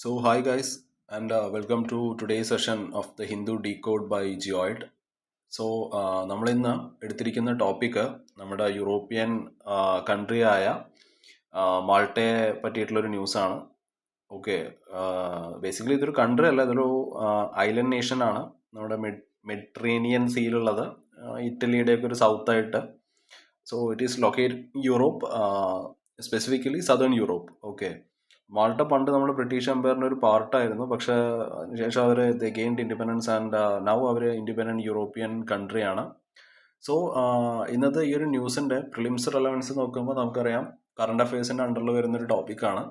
Hi guys, and welcome to today's session of the Hindu Decode by Geoid. നമ്മൾ ഇന്ന് എടുത്തിരിക്കുന്ന topic നമ്മുടെ European country ആയ മാൾട്ടയെ പറ്റിയിട്ടുള്ളൊരു ന്യൂസാണ്. ഓക്കെ, ബേസിക്കലി ഇതൊരു കൺട്രി അല്ല, ഇതൊരു ഐലൻഡ് നേഷൻ ആണ്. നമ്മുടെ മെഡിറ്ററേനിയൻ സീയിലുള്ളത്, ഇറ്റലിയുടെയൊക്കെ ഒരു സൗത്തായിട്ട്. So it is locate Europe, specifically southern Europe. Okay, Malta പണ്ട് നമ്മുടെ ബ്രിട്ടീഷ് എംപയറിൻ്റെ ഒരു പാർട്ടായിരുന്നു. പക്ഷേ അതിനുശേഷം അവർ ഗെയിൻഡ് ഇൻഡിപെൻഡൻസ് ആൻഡ് നൗ അവർ ഇൻഡിപെൻഡൻറ്റ് യൂറോപ്യൻ കൺട്രിയാണ്. സോ ഇന്നത്തെ ഈ ഒരു ന്യൂസിൻ്റെ പ്രിലിംസ് റെലവൻസ് നോക്കുമ്പോൾ നമുക്കറിയാം കറണ്ട് അഫയേഴ്സിൻ്റെ അണ്ടറിൽ വരുന്നൊരു ടോപ്പിക്കാണ്.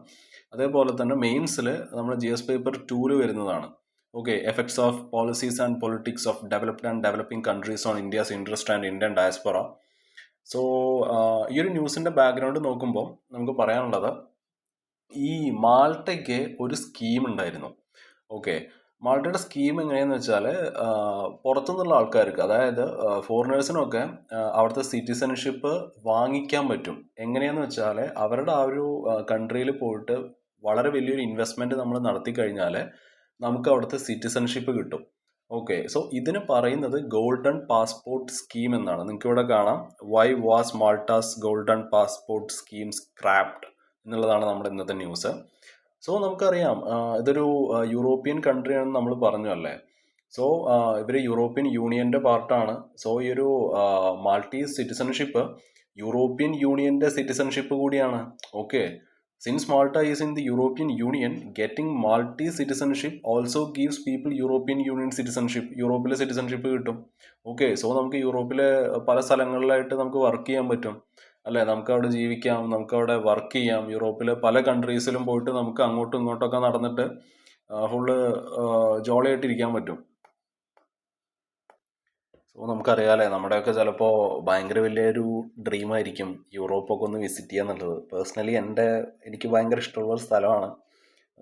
അതേപോലെ തന്നെ മെയിൻസിൽ നമ്മുടെ GS പേപ്പർ 2 വരുന്നതാണ്. Okay, effects of policies and politics of developed and developing countries on India's interest and Indian diaspora. So ഈ ഒരു ന്യൂസിൻ്റെ ബാക്ക്ഗ്രൗണ്ട് നോക്കുമ്പോൾ നമുക്ക് പറയാനുള്ളത്, ഈ മാൾട്ടയ്ക്ക് ഒരു സ്കീം ഉണ്ടായിരുന്നു. ഓക്കെ, മാൾട്ടയുടെ സ്കീം എങ്ങനെയാന്ന് വെച്ചാൽ, പുറത്തുനിന്നുള്ള ആൾക്കാർക്ക്, അതായത് ഫോറിനേഴ്സിനൊക്കെ അവിടുത്തെ സിറ്റിസൺഷിപ്പ് വാങ്ങിക്കാൻ പറ്റും. എങ്ങനെയാന്ന് വെച്ചാൽ അവരുടെ ആ ഒരു കൺട്രിയിൽ പോയിട്ട് വളരെ വലിയൊരു ഇൻവെസ്റ്റ്മെന്റ് നമ്മൾ നടത്തി കഴിഞ്ഞാൽ നമുക്ക് അവിടുത്തെ സിറ്റിസൺഷിപ്പ് കിട്ടും. ഓക്കെ, സോ ഇതിന് പറയുന്നത് ഗോൾഡൻ പാസ്പോർട്ട് സ്കീം എന്നാണ്. നിങ്ങൾക്ക് ഇവിടെ കാണാം, why was Malta's golden passport scheme scrapped എന്നുള്ളതാണ് നമ്മുടെ ഇന്നത്തെ ന്യൂസ്. സോ നമുക്കറിയാം ഇതൊരു യൂറോപ്യൻ കൺട്രി ആണെന്ന് നമ്മൾ പറഞ്ഞു അല്ലേ. സോ ഇവർ യൂറോപ്യൻ യൂണിയന്റെ പാർട്ടാണ്. സോ ഈ ഒരു മാൾട്ടീസ് സിറ്റിസൺഷിപ്പ് യൂറോപ്യൻ യൂണിയന്റെ സിറ്റിസൺഷിപ്പ് കൂടിയാണ്. Okay, since Malta is in the European union, getting Maltese citizenship also gives people European union citizenship. യൂറോപ്പിലെ സിറ്റിസൺഷിപ്പ് കിട്ടും. ഓക്കെ, സോ നമുക്ക് യൂറോപ്പിലെ പല സ്ഥലങ്ങളിലായിട്ട് നമുക്ക് വർക്ക് ചെയ്യാൻ പറ്റും അല്ലേ, നമുക്ക് അവിടെ ജീവിക്കാം, നമുക്ക് അവിടെ വർക്ക് ചെയ്യാം. യൂറോപ്പിലെ പല കൺട്രീസിലും പോയിട്ട് നമുക്ക് അങ്ങോട്ടും ഇങ്ങോട്ടൊക്കെ നടന്നിട്ട് ഫുള്ള് ജോളിയായിട്ടിരിക്കാൻ പറ്റും. സോ നമുക്കറിയാലേ, നമ്മുടെയൊക്കെ ചിലപ്പോൾ ഭയങ്കര വലിയൊരു ഡ്രീം ആയിരിക്കും യൂറോപ്പൊക്കെ ഒന്ന് വിസിറ്റ് ചെയ്യുക എന്നുള്ളത്. പേഴ്സണലി എനിക്ക് ഭയങ്കര ഇഷ്ടമുള്ള ഒരു സ്ഥലമാണ്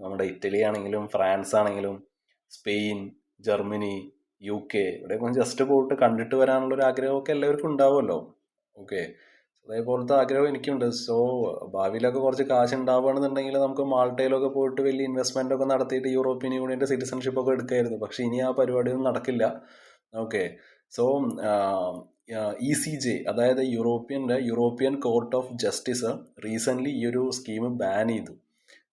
നമ്മുടെ ഇറ്റലി ആണെങ്കിലും ഫ്രാൻസ് ആണെങ്കിലും സ്പെയിൻ, ജർമ്മനി, UK, ഇവിടെയൊക്കെ ജസ്റ്റ് പോയിട്ട് കണ്ടിട്ട് വരാനുള്ളൊരു ആഗ്രഹമൊക്കെ എല്ലാവർക്കും ഉണ്ടാവുമല്ലോ. ഓക്കെ, അതേപോലത്തെ ആഗ്രഹം എനിക്കുണ്ട്. സോ ഭാവിയിലൊക്കെ കുറച്ച് കാശ് ഉണ്ടാവുകയാണെന്നുണ്ടെങ്കിൽ നമുക്ക് മാൾട്ടയിലൊക്കെ പോയിട്ട് വലിയ ഇൻവെസ്റ്റ്മെന്റ് ഒക്കെ നടത്തിയിട്ട് യൂറോപ്യൻ യൂണിയന്റെ സിറ്റിസൺഷിപ്പ് ഒക്കെ എടുക്കായിരുന്നു. പക്ഷെ ഇനി ആ പരിപാടിയൊന്നും നടക്കില്ല. ഓക്കെ, സോ ECJ, അതായത് European court of justice recent ഈ ഒരു സ്കീം ബാൻ ചെയ്തു.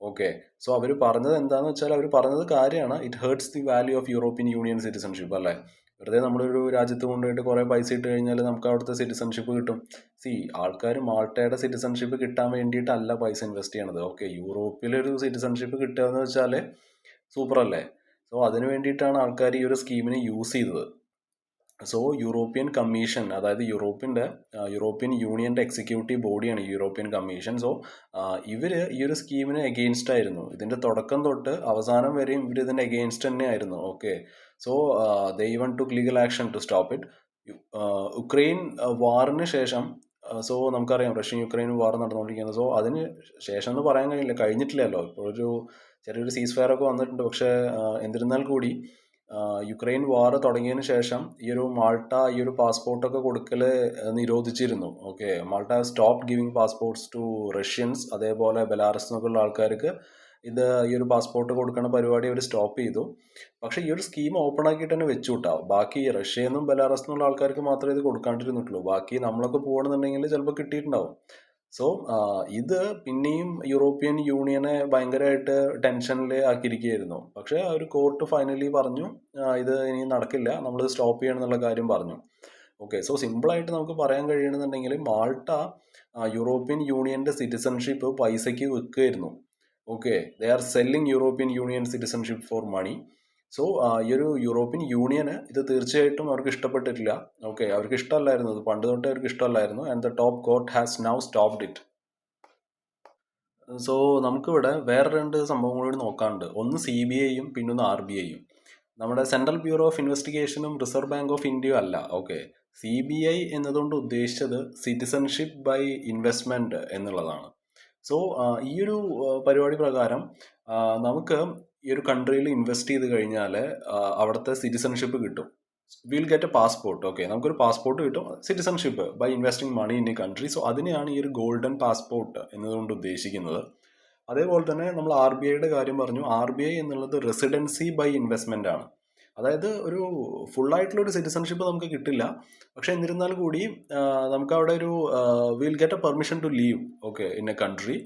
ഓക്കെ, സോ അവർ പറഞ്ഞത് എന്താണെന്ന് വെച്ചാൽ, അവർ പറഞ്ഞത് കാര്യമാണ്, it hertz the value of European union citizenship അല്ലേ. വെറുതെ നമ്മളൊരു രാജ്യത്ത് കൊണ്ടുപോയിട്ട് കുറേ പൈസ ഇട്ട് കഴിഞ്ഞാൽ നമുക്ക് അവിടുത്തെ സിറ്റിസൺഷിപ്പ് കിട്ടും. ആൾക്കാർ മാൾട്ടയുടെ സിറ്റിസൺഷിപ്പ് കിട്ടാൻ വേണ്ടിയിട്ടല്ല പൈസ ഇൻവെസ്റ്റ് ചെയ്യണത്. ഓക്കെ, യൂറോപ്പിലൊരു സിറ്റിസൺഷിപ്പ് കിട്ടുക എന്ന് വെച്ചാൽ സൂപ്പർ അല്ലേ. സോ അതിന് വേണ്ടിയിട്ടാണ് ആൾക്കാർ ഈ ഒരു സ്കീമിനെ യൂസ് ചെയ്തത്. സോ യൂറോപ്യൻ കമ്മീഷൻ, അതായത് യൂറോപ്യൻ യൂണിയന്റെ എക്സിക്യൂട്ടീവ് ബോഡിയാണ് യൂറോപ്യൻ കമ്മീഷൻ. സോ ഇവര് ഈ ഒരു സ്കീമിന് എഗെയിൻസ്റ്റ് ആയിരുന്നു. ഇതിന്റെ തുടക്കം തൊട്ട് അവസാനം വരെയും ഇവർ ഇതിന്റെ എഗെയിൻസ്റ്റ് തന്നെ ആയിരുന്നു. Okay, so they even took legal action to stop it. Ukraine വാറിന് ശേഷം, സോ നമുക്കറിയാം റഷ്യൻ യുക്രൈൻ വാർ നടന്നുകൊണ്ടിരിക്കുന്നത്. സോ അതിന് ശേഷം എന്ന് പറയാൻ കഴിഞ്ഞിട്ടില്ലല്ലോ. ഇപ്പോൾ ചെറിയൊരു സീസ് ഫയർ ഒക്കെ വന്നിട്ടുണ്ട്. പക്ഷേ എന്നിരുന്നാൽ കൂടി യുക്രൈൻ വാർ തുടങ്ങിയതിന് ശേഷം ഈ ഒരു മാൾട്ട ഈ ഒരു പാസ്പോർട്ടൊക്കെ കൊടുക്കല് നിരോധിച്ചിരുന്നു. Okay, Malta stop giving passports to Russians, അതേപോലെ ബെലാറസ് എന്നൊക്കെയുള്ള ആൾക്കാർക്ക് ഈ ഒരു പാസ്പോർട്ട് കൊടുക്കുന്ന പരിപാടി അവർ സ്റ്റോപ്പ് ചെയ്തു. പക്ഷെ ഈ ഒരു സ്കീം ഓപ്പൺ ആക്കിയിട്ട് തന്നെ വെച്ചു കിട്ടാം. ബാക്കി റഷ്യന്നും ബെലാറസ് എന്നുള്ള ആൾക്കാർക്ക് മാത്രമേ ഇത് കൊടുക്കാണ്ടിരുന്നിട്ടുള്ളൂ. ബാക്കി നമ്മളൊക്കെ പോകണമെന്നുണ്ടെങ്കിൽ ചിലപ്പോൾ കിട്ടിയിട്ടുണ്ടാവും. സോ ഇത് പിന്നെയും യൂറോപ്യൻ യൂണിയനെ ഭയങ്കരമായിട്ട് ടെൻഷനിൽ ആക്കിയിരിക്കുകയായിരുന്നു. പക്ഷെ ആ ഒരു കോർട്ട് ഫൈനലി പറഞ്ഞു, ഇത് ഇനി നടക്കില്ല, നമ്മൾ സ്റ്റോപ്പ് ചെയ്യണം എന്നുള്ള കാര്യം പറഞ്ഞു. ഓക്കെ, സോ സിമ്പിളായിട്ട് നമുക്ക് പറയാൻ കഴിയണമെന്നുണ്ടെങ്കിൽ മാൾട്ട യൂറോപ്യൻ യൂണിയന്റെ സിറ്റിസൺഷിപ്പ് പൈസയ്ക്ക് വിൽക്കുകയായിരുന്നു. Okay, they are selling European union citizenship for money. So ഈ ഒരു യൂറോപ്യൻ യൂണിയന് ഇത് തീർച്ചയായിട്ടും അവർക്ക് ഇഷ്ടപ്പെട്ടിട്ടില്ല. ഓക്കെ, അവർക്ക് ഇഷ്ടമല്ലായിരുന്നു, ഇത് പണ്ട് തൊട്ടേ അവർക്ക് ഇഷ്ടമല്ലായിരുന്നു. And the top court has now stopped it. So നമുക്കിവിടെ വേറെ രണ്ട് സംഭവങ്ങൾ കൂടി നോക്കാനുണ്ട്. ഒന്ന് CBIയും പിന്നൊന്ന് RBIയും. നമ്മുടെ സെൻട്രൽ ബ്യൂറോ ഓഫ് ഇൻവെസ്റ്റിഗേഷനും റിസർവ് ബാങ്ക് ഓഫ് ഇന്ത്യയും അല്ല. ഓക്കെ, CBI എന്നതുകൊണ്ട് ഉദ്ദേശിച്ചത് സിറ്റിസൺഷിപ്പ് ബൈ ഇൻവെസ്റ്റ്മെന്റ് എന്നുള്ളതാണ്. സോ ഈ ഒരു പരിപാടി പ്രകാരം നമുക്ക് ഈ ഒരു കൺട്രിയിൽ ഇൻവെസ്റ്റ് ചെയ്ത് കഴിഞ്ഞാൽ അവിടുത്തെ സിറ്റിസൺഷിപ്പ് കിട്ടും. Will get a passport. Okay, നമുക്കൊരു പാസ്പോർട്ട് കിട്ടും, citizenship by investing money in a country. So അതിനെയാണ് ഈ ഒരു ഗോൾഡൻ പാസ്പോർട്ട് എന്നതുകൊണ്ട് ഉദ്ദേശിക്കുന്നത്. അതേപോലെ തന്നെ നമ്മൾ ആർ ബി ഐയുടെ കാര്യം പറഞ്ഞു. ആർ ബി ഐ എന്നുള്ളത് റെസിഡൻസി ബൈ ഇൻവെസ്റ്റ്മെന്റ് ആണ്. അതായത് ഒരു ഫുള്ളായിട്ടുള്ള ഒരു സിറ്റിസൺഷിപ്പ് നമുക്ക് കിട്ടില്ല. പക്ഷെ എന്നിരുന്നാൽ കൂടി നമുക്ക് അവിടെ ഒരു will get a permission to leave okay in a country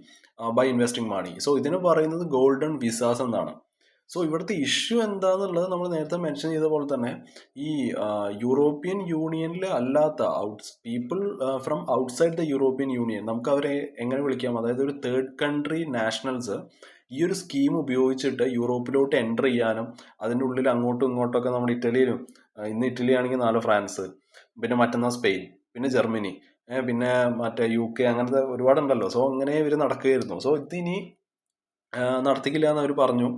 by investing money. So ഇതിന് പറയുന്നത് ഗോൾഡൻ വിസാസ് എന്നാണ്. സോ ഇവിടുത്തെ ഇഷ്യൂ എന്താണെന്നുള്ളത് നമ്മൾ നേരത്തെ മെൻഷൻ ചെയ്ത പോലെ തന്നെ ഈ യൂറോപ്യൻ യൂണിയനിൽ അല്ലാത്ത people from outside the European union നമുക്ക് അവരെ എങ്ങനെ വിളിക്കാം, അതായത് ഒരു തേർഡ് കൺട്രി നാഷണൽസ് ഈ ഒരു സ്കീം ഉപയോഗിച്ചിട്ട് യൂറോപ്പിലോട്ട് എൻ്റർ ചെയ്യാനും അതിൻ്റെ ഉള്ളിൽ അങ്ങോട്ടും ഇങ്ങോട്ടൊക്കെ നമ്മുടെ ഇറ്റലിയിലും ഇന്ന് ഇറ്റലി ആണെങ്കിൽ നാളെ ഫ്രാൻസ്, പിന്നെ മറ്റന്നാൾ സ്പെയിൻ, പിന്നെ ജർമ്മനി, പിന്നെ മറ്റേ UK അങ്ങനത്തെ ഒരുപാടുണ്ടല്ലോ. സോ അങ്ങനെ ഇവർ നടക്കുകയായിരുന്നു. സോ ഇതിനി നടത്തിക്കില്ല എന്ന് അവർ പറഞ്ഞു.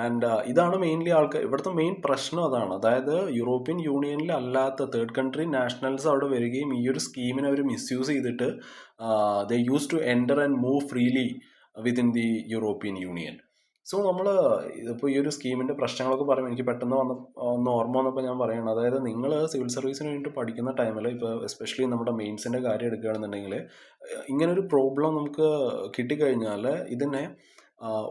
ആൻഡ് ഇതാണ് മെയിൻലി ഇവിടുത്തെ മെയിൻ പ്രശ്നം അതാണ്. അതായത് യൂറോപ്യൻ യൂണിയനിൽ അല്ലാത്ത തേർഡ് കൺട്രി നാഷണൽസ് അവിടെ വരികയും ഈ ഒരു സ്കീമിനെ അവർ മിസ്യൂസ് ചെയ്തിട്ട് they use to enter and move freely within the European Union. So നമ്മൾ ഇതിപ്പോൾ ഈ ഒരു സ്കീമിൻ്റെ പ്രശ്നങ്ങളൊക്കെ പറയുമ്പോൾ എനിക്ക് പെട്ടെന്ന് ഒന്ന് ഓർമ്മ വന്നപ്പോൾ ഞാൻ പറയുകയാണ്. അതായത് നിങ്ങൾ സിവിൽ സർവീസിന് വേണ്ടിയിട്ട് പഠിക്കുന്ന ടൈമിൽ ഇപ്പോൾ എസ്പെഷ്യലി നമ്മുടെ മെയിൻസിൻ്റെ കാര്യം എടുക്കുകയാണെന്നുണ്ടെങ്കിൽ ഇങ്ങനൊരു പ്രോബ്ലം നമുക്ക് കിട്ടിക്കഴിഞ്ഞാൽ ഇതിനെ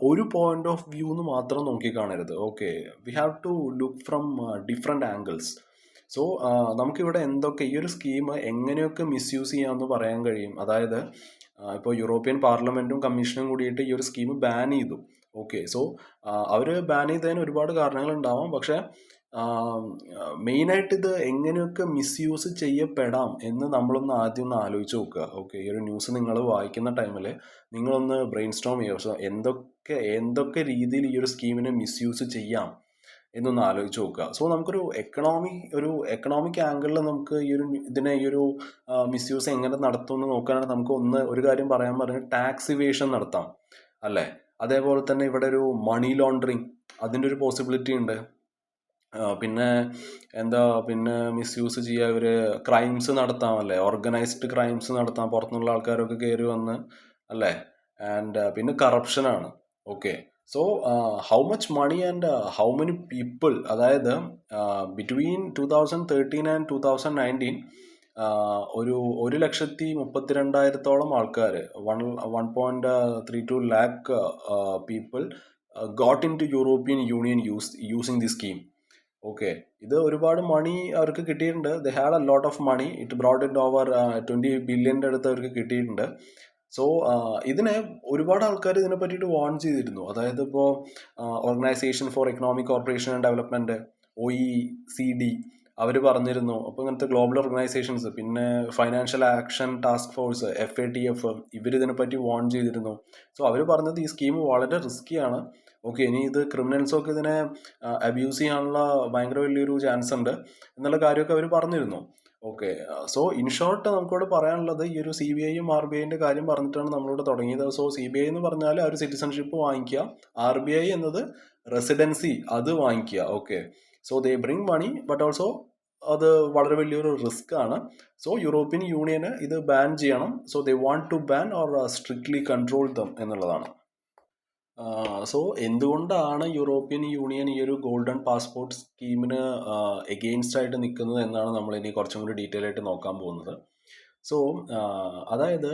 ഒരു പോയിന്റ് ഓഫ് വ്യൂ എന്ന് മാത്രം നോക്കിക്കാണരുത്. Okay, we have to look from different angles. So നമുക്കിവിടെ എന്തൊക്കെ ഈ ഒരു സ്കീം എങ്ങനെയൊക്കെ മിസ്യൂസ് ചെയ്യാമെന്ന് പറയാൻ കഴിയും. അതായത് ഇപ്പോൾ യൂറോപ്യൻ പാർലമെൻറ്റും കമ്മീഷനും കൂടിയിട്ട് ഈ ഒരു സ്കീം ബാൻ ചെയ്തു. ഓക്കെ, സോ അവർ ബാൻ ചെയ്തതിന് ഒരുപാട് കാരണങ്ങളുണ്ടാവാം. പക്ഷേ മെയിനായിട്ട് ഇത് എങ്ങനെയൊക്കെ മിസ്യൂസ് ചെയ്യപ്പെടാം എന്ന് നമ്മളൊന്ന് ആദ്യം ഒന്ന് ആലോചിച്ച് നോക്കുക. ഓക്കെ, ഈ ഒരു ന്യൂസ് നിങ്ങൾ വായിക്കുന്ന ടൈമിൽ നിങ്ങളൊന്ന് ബ്രെയിൻ സ്റ്റോം ചെയ്യുക. സോ എന്തൊക്കെ രീതിയിൽ ഈ ഒരു സ്കീമിനെ മിസ്യൂസ് ചെയ്യാം എന്നൊന്ന് ആലോചിച്ച് നോക്കുക. സോ നമുക്കൊരു എക്കണോമിക് ആംഗിളിൽ നമുക്ക് ഈ ഒരു മിസ്യൂസ് എങ്ങനെ നടത്തും എന്ന് നോക്കുകയാണെങ്കിൽ നമുക്ക് ഒരു കാര്യം പറയാൻ പറഞ്ഞാൽ ടാക്സ് ഇവേഷൻ നടത്താം അല്ലേ. അതേപോലെ തന്നെ ഇവിടെ ഒരു മണി ലോണ്ടറിങ് അതിൻ്റെ ഒരു പോസിബിലിറ്റി ഉണ്ട്. പിന്നെ മിസ്യൂസ് ചെയ്യുക, ഇവർ ക്രൈംസ് നടത്താം അല്ലേ, ഓർഗനൈസ്ഡ് ക്രൈംസ് നടത്താം, പുറത്തുനിന്നുള്ള ആൾക്കാരൊക്കെ കയറി വന്ന് അല്ലേ. ആൻഡ് പിന്നെ കറപ്ഷനാണ്. Okay, so how much money and how many people, അതായത് ബിറ്റ്വീൻ 2013 ആൻഡ് 2019 ഒരു 1,32,000 ആൾക്കാർ 1.32 lakh people got into European Union using the scheme. Okay, ഇത് ഒരുപാട് മണി അവർക്ക് കിട്ടിയിട്ടുണ്ട്. They had a lot of money. It brought it over 20 ബില്യൻ്റെ അടുത്ത് അവർക്ക് കിട്ടിയിട്ടുണ്ട്. സോ ഇതിനെ ഒരുപാട് ആൾക്കാർ ഇതിനെ പറ്റിയിട്ട് വാൺ ചെയ്തിരുന്നു. അതായത് ഇപ്പോൾ organisation for economic corporation and development OECD അവർ പറഞ്ഞിരുന്നു. അപ്പോൾ ഇങ്ങനത്തെ ഗ്ലോബൽ ഓർഗനൈസേഷൻസ്, പിന്നെ financial action task force FATF ഇവരിതിനെപ്പറ്റി വാൺ ചെയ്തിരുന്നു. സോ അവർ പറഞ്ഞത് ഈ സ്കീം വളരെ റിസ്ക്കിയാണ്. ഓക്കെ, ഇനി ഇത് ക്രിമിനൽസൊക്കെ ഇതിനെ അബ്യൂസ് ചെയ്യാനുള്ള ഭയങ്കര വലിയൊരു ചാൻസ് ഉണ്ട് എന്നുള്ള കാര്യമൊക്കെ അവർ പറഞ്ഞിരുന്നു. ഓക്കെ, സോ ഇൻ ഷോർട്ട് നമുക്കിവിടെ പറയാനുള്ളത് ഈ ഒരു CBIയും RBIൻ്റെ കാര്യം പറഞ്ഞിട്ടാണ് നമ്മളിവിടെ തുടങ്ങിയത്. സോ CBI എന്ന് പറഞ്ഞാൽ ആ ഒരു സിറ്റിസൺഷിപ്പ് വാങ്ങിക്കുക, RBI എന്നത് റെസിഡൻസി അത് വാങ്ങിക്കുക. Okay, so they bring money but also അത് വളരെ വലിയൊരു റിസ്ക് ആണ്. സോ യൂറോപ്യൻ യൂണിയന് ഇത് ബാൻ ചെയ്യണം. So they want to ban or strictly control them എന്നുള്ളതാണ്. സോ എന്തുകൊണ്ടാണ് യൂറോപ്യൻ യൂണിയൻ ഈ ഒരു ഗോൾഡൻ പാസ്പോർട്ട് സ്കീമിന് എഗെയിൻസ്റ്റ് ആയിട്ട് നിൽക്കുന്നത് എന്നാണ് നമ്മൾ ഇനി കുറച്ചും കൂടി ഡീറ്റെയിൽ ആയിട്ട് നോക്കാൻ പോകുന്നത്. സോ അതായത്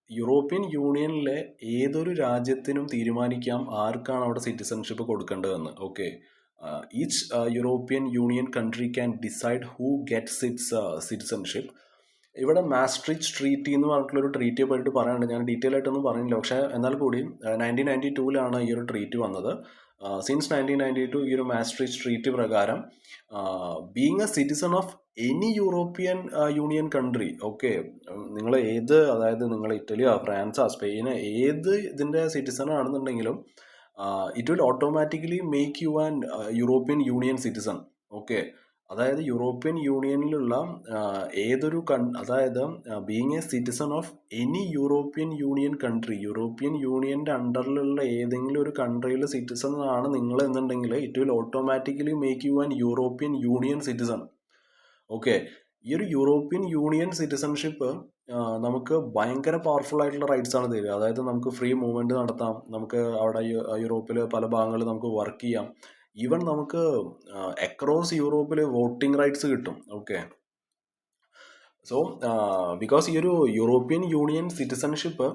യൂറോപ്യൻ യൂണിയനിലെ ഏതൊരു രാജ്യത്തിനും തീരുമാനിക്കാം ആർക്കാണ് അവിടെ സിറ്റിസൺഷിപ്പ് കൊടുക്കേണ്ടതെന്ന്. Okay, each European Union country can decide who gets its citizenship. ഇവിടെ മാസ്ട്രിച്ച് ട്രീറ്റി എന്ന് പറഞ്ഞിട്ടുള്ളൊരു ട്രീറ്റിയെ പറ്റിയിട്ട് പറയാനുണ്ട്. ഞാൻ ഡീറ്റെയിൽ ആയിട്ടൊന്നും പറയുന്നില്ല. പക്ഷേ എന്നാൽ കൂടി 1992 ഈ ഒരു ട്രീറ്റ് വന്നത്. സിൻസ് 1992 ഈ ഒരു മാസ്ട്രിച്ച് ട്രീറ്റി പ്രകാരം being A citizen of any European Union country, okay, നിങ്ങൾ അതായത് നിങ്ങൾ ഇറ്റലിയോ ഫ്രാൻസോ സ്പെയിനോ ഏത് ഇതിൻ്റെ സിറ്റിസൺ ആണെന്നുണ്ടെങ്കിലും it will automatically make you an European union citizen. Okay, അതായത് യൂറോപ്യൻ യൂണിയനിലുള്ള ഏതൊരു അതായത് being A citizen of any European Union country, European യൂണിയൻ്റെ അണ്ടറിലുള്ള ഏതെങ്കിലും ഒരു കൺട്രിയിൽ സിറ്റിസൺ ആണ് നിങ്ങൾ എന്നുണ്ടെങ്കിൽ it will automatically make you an European union citizen. Okay, ഈ ഒരു യൂറോപ്യൻ യൂണിയൻ സിറ്റിസൺഷിപ്പ് നമുക്ക് ഭയങ്കര പവർഫുൾ ആയിട്ടുള്ള റൈറ്റ്സ് ആണ് തരിക. അതായത് നമുക്ക് ഫ്രീ മൂവ്മെൻറ്റ് നടത്താം, നമുക്ക് അവിടെ യൂറോപ്പിൽ പല ഭാഗങ്ങളിൽ നമുക്ക് വർക്ക് ചെയ്യാം, ഈവൻ നമുക്ക് അക്രോസ് യൂറോപ്പിൽ വോട്ടിംഗ് റൈറ്റ്സ് കിട്ടും. ഓക്കെ, സോ ബിക്കോസ് ഈ ഒരു യൂറോപ്യൻ യൂണിയൻ സിറ്റിസൺഷിപ്പ്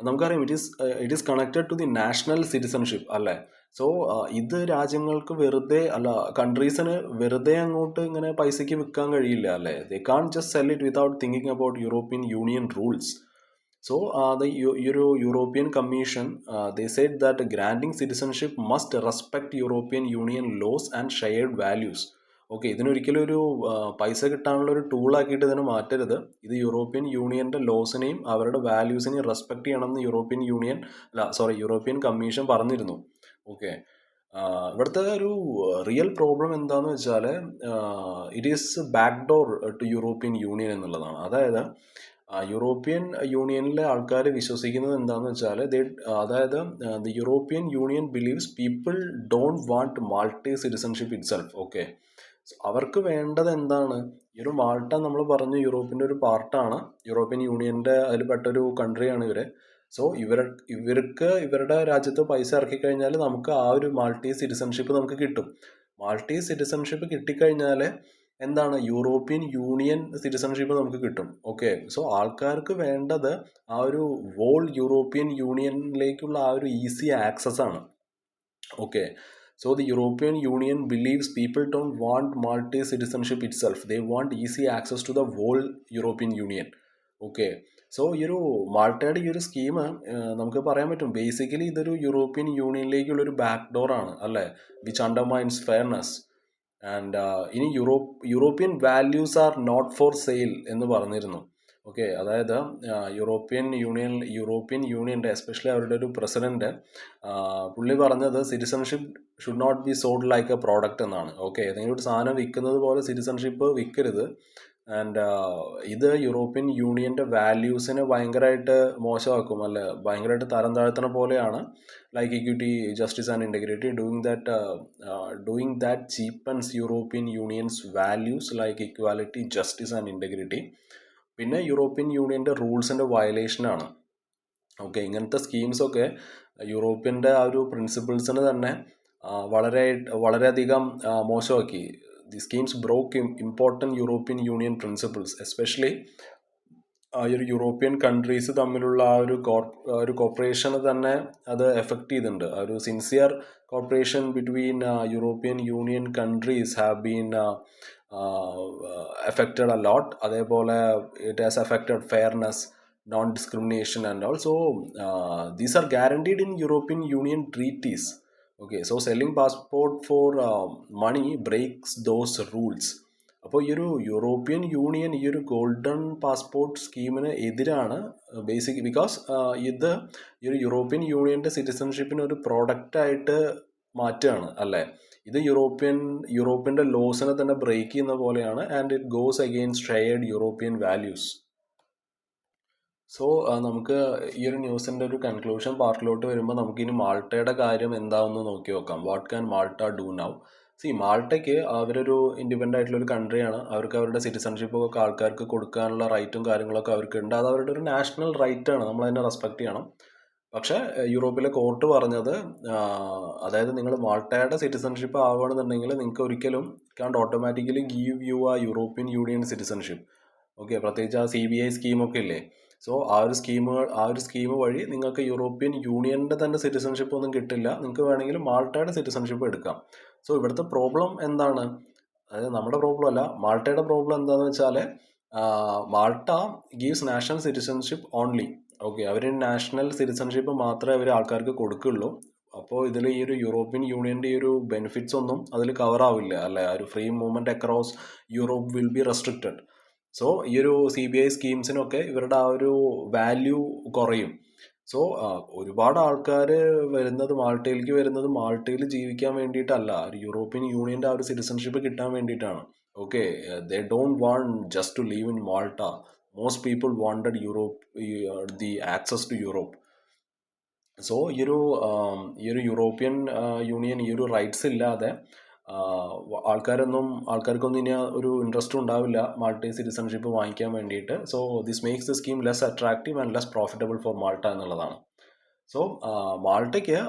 നമുക്കറിയാം, it is connected to the national citizenship അല്ലേ. സോ ഇത് രാജ്യങ്ങൾക്ക് വെറുതെ അല്ല, കൺട്രീസിന് വെറുതെ അങ്ങോട്ട് ഇങ്ങനെ പൈസയ്ക്ക് വിൽക്കാൻ കഴിയില്ല അല്ലേ. They can't just sell it without thinking about European Union rules. So, the European Commission, they said that granting citizenship must respect European Union laws and shared values. Okay, ഇതിനൊരിക്കലും ഒരു പൈസ കിട്ടാനുള്ള ഒരു ടൂളാക്കിയിട്ട് ഇതിനെ മാറ്റരുത്. ഇത് യൂറോപ്യൻ യൂണിയൻ്റെ ലോസിനെയും അവരുടെ വാല്യൂസിനെയും റെസ്പെക്ട് ചെയ്യണം എന്ന് യൂറോപ്യൻ കമ്മീഷൻ പറഞ്ഞിരുന്നു. ഓക്കെ, ഇവിടുത്തെ ഒരു റിയൽ പ്രോബ്ലം എന്താണെന്ന് വെച്ചാൽ it is back door to European Union എന്നുള്ളതാണ്. അതായത് യൂറോപ്യൻ യൂണിയനിലെ ആൾക്കാർ വിശ്വസിക്കുന്നത് എന്താണെന്ന് വെച്ചാൽ അതായത് the European Union believes people don't want multi citizenship itself. Okay, അവർക്ക് വേണ്ടത് എന്താണ്? ഈ ഒരു മാൾട്ട നമ്മൾ പറഞ്ഞു യൂറോപ്പിൻ്റെ ഒരു പാർട്ടാണ്, യൂറോപ്യൻ യൂണിയൻ്റെ അതിൽ പെട്ടൊരു കൺട്രിയാണ് ഇവർ. സോ ഇവർക്ക് ഇവരുടെ രാജ്യത്ത് പൈസ ഇറക്കി കഴിഞ്ഞാൽ നമുക്ക് ആ ഒരു മാൾട്ടി സിറ്റിസൺഷിപ്പ് നമുക്ക് കിട്ടും. മാൾട്ടി സിറ്റിസൺഷിപ്പ് കിട്ടിക്കഴിഞ്ഞാൽ എന്താണ്, യൂറോപ്യൻ യൂണിയൻ സിറ്റിസൺഷിപ്പ് നമുക്ക് കിട്ടും. ഓക്കെ, സോ ആൾക്കാർക്ക് വേണ്ടത് ആ ഒരു വോൾ യൂറോപ്യൻ യൂണിയനിലേക്കുള്ള ആ ഒരു ഈസി ആക്സസ് ആണ്. Okay, so the European Union believes people don't want multi-citizenship itself. They want easy access to the whole European Union. Okay, so ഈ ഒരു മാൾട്ടയുടെ ഈ ഒരു സ്കീം നമുക്ക് പറയാൻ പറ്റും ബേസിക്കലി ഇതൊരു യൂറോപ്യൻ യൂണിയനിലേക്കുള്ളൊരു ബാക്ക് ഡോർ ആണ് അല്ലേ, വിച്ച് അണ്ടർമൈൻസ് ഫെയർനെസ്. ആൻഡ് ഇനി European values are not for sale എന്ന് പറഞ്ഞിരുന്നു. ഓക്കെ, അതായത് യൂറോപ്യൻ യൂണിയൻ്റെ എസ്പെഷ്യലി അവരുടെ ഒരു പ്രസിഡന്റ് പുള്ളി പറഞ്ഞത് citizenship should not be sold like a product എന്നാണ്. ഓക്കെ, ഏതെങ്കിലും ഒരു സാധനം വിൽക്കുന്നത് പോലെ സിറ്റിസൺഷിപ്പ് വിൽക്കരുത്. ആൻഡ് ഇത് യൂറോപ്യൻ യൂണിയൻ്റെ വാല്യൂസിനെ ഭയങ്കരമായിട്ട് മോശമാക്കും അല്ലെ, ഭയങ്കരമായിട്ട് തരം താഴ്ത്തണ പോലെയാണ്. Like equity, justice and integrity. Doing that cheapens European Union's values like equality, justice and integrity. പിന്നെ യൂറോപ്യൻ യൂണിയൻ്റെ റൂൾസിൻ്റെ വയലേഷനാണ്. ഓക്കെ, ഇങ്ങനത്തെ സ്കീംസൊക്കെ യൂറോപ്യൻ്റെ ആ ഒരു പ്രിൻസിപ്പിൾസിന് തന്നെ വളരെയധികം മോശമാക്കി. The schemes broke important European Union principles. Especially ആ ഒരു യൂറോപ്യൻ കൺട്രീസ് തമ്മിലുള്ള ആ ഒരു കോപ്പറേഷനെ തന്നെ അത് എഫക്റ്റ് ചെയ്തിട്ടുണ്ട്. ആ ഒരു sincere corporation between European union countries have been affected a lot. അതേപോലെ it has affected fairness, non-discrimination and also these are guaranteed in European Union treaties. Okay, so selling passport for money breaks those rules. അപ്പോൾ ഈ ഒരു European union ഈ ഒരു golden passport സ്കീമിന് എതിരാണ് basic. Because ഇത് ഈ ഒരു യൂറോപ്യൻ യൂണിയൻ്റെ സിറ്റിസൺഷിപ്പിന് ഒരു പ്രോഡക്റ്റായിട്ട് മാറ്റുകയാണ് അല്ലേ. ഇത് യൂറോപ്പിൻ്റെ ലോസിനെ തന്നെ ബ്രേക്ക് ചെയ്യുന്ന പോലെയാണ്. And it goes against shared European values. So നമുക്ക് ഈ ഒരു ന്യൂസിൻ്റെ ഒരു കൺക്ലൂഷൻ പാർട്ടിലോട്ട് വരുമ്പോൾ നമുക്കിനി മാൾട്ടയുടെ കാര്യം എന്താണെന്ന് നോക്കി നോക്കാം. What can Malta do now? മാൾട്ടയ്ക്ക് അവരൊരു ഇൻഡിപെൻഡൻ്റ് ആയിട്ടുള്ളൊരു കൺട്രിയാണ്. അവർക്ക് അവരുടെ സിറ്റിസൺഷിപ്പൊക്കെ ആൾക്കാർക്ക് കൊടുക്കാനുള്ള റൈറ്റും കാര്യങ്ങളൊക്കെ അവർക്കുണ്ട്. അത് അവരുടെ ഒരു നാഷണൽ റൈറ്റാണ്, നമ്മൾ അതിനെ റെസ്പെക്ട് ചെയ്യണം. പക്ഷേ യൂറോപ്പിലെ കോർട്ട് പറഞ്ഞത് അതായത് നിങ്ങൾ മാൾട്ടയുടെ സിറ്റിസൺഷിപ്പ് ആവുകയാണെന്നുണ്ടെങ്കിൽ നിങ്ങൾക്ക് ഒരിക്കലും കാണ്ട് ഓട്ടോമാറ്റിക്കലി ഗീവ് യു ആ യൂറോപ്യൻ യൂണിയൻ സിറ്റിസൺഷിപ്പ്. ഓക്കെ, പ്രത്യേകിച്ച് ആ CBI സ്കീമൊക്കെ ഇല്ലേ. സോ ആ ഒരു സ്കീം വഴി നിങ്ങൾക്ക് യൂറോപ്യൻ യൂണിയൻ്റെ തന്നെ സിറ്റിസൺഷിപ്പ് ഒന്നും കിട്ടില്ല. നിങ്ങൾക്ക് വേണമെങ്കിൽ മാൾട്ടയുടെ സിറ്റിസൺഷിപ്പ് എടുക്കാം. സോ ഇവിടുത്തെ പ്രോബ്ലം എന്താണ്? അതായത് നമ്മുടെ പ്രോബ്ലം അല്ല, മാൾട്ടയുടെ പ്രോബ്ലം എന്താണെന്ന് വെച്ചാൽ Malta gives national citizenship only. Okay, അവർ നാഷണൽ സിറ്റിസൺഷിപ്പ് മാത്രമേ അവർ ആൾക്കാർക്ക് കൊടുക്കുള്ളൂ. അപ്പോൾ ഇതിൽ ഈ ഒരു യൂറോപ്യൻ യൂണിയൻ്റെ ഈ ഒരു ബെനിഫിറ്റ്സ് ഒന്നും അതിൽ കവർ ആവില്ല അല്ലേ. ആ ഒരു free movement across Europe will be restricted. So ഈ ഒരു CBI സ്കീംസിനൊക്കെ ഇവരുടെ ആ ഒരു വാല്യൂ കുറയും. സോ ഒരുപാട് ആൾക്കാർ മാൾട്ടയിലേക്ക് വരുന്നത് മാൾട്ടയിൽ ജീവിക്കാൻ വേണ്ടിയിട്ടല്ല, ഒരു യൂറോപ്യൻ യൂണിയൻ്റെ ആ ഒരു സിറ്റിസൺഷിപ്പ് കിട്ടാൻ വേണ്ടിയിട്ടാണ്. Okay, they don't want just to leave in Malta. Most people wanted the access to Europe. So ഈ ഒരു യൂറോപ്യൻ യൂണിയൻ ഈ ഒരു റൈറ്റ്സ് ഇല്ലാതെ ആൾക്കാർക്കൊന്നും ഇനി ഒരു ഇൻട്രസ്റ്റും ഉണ്ടാവില്ല മാൾട്ട സിറ്റിസൺഷിപ്പ് വാങ്ങിക്കാൻ വേണ്ടിയിട്ട്. So this makes the scheme less attractive and less profitable for Malta എന്നുള്ളതാണ്. സോ മാൾട്ടയ്ക്ക്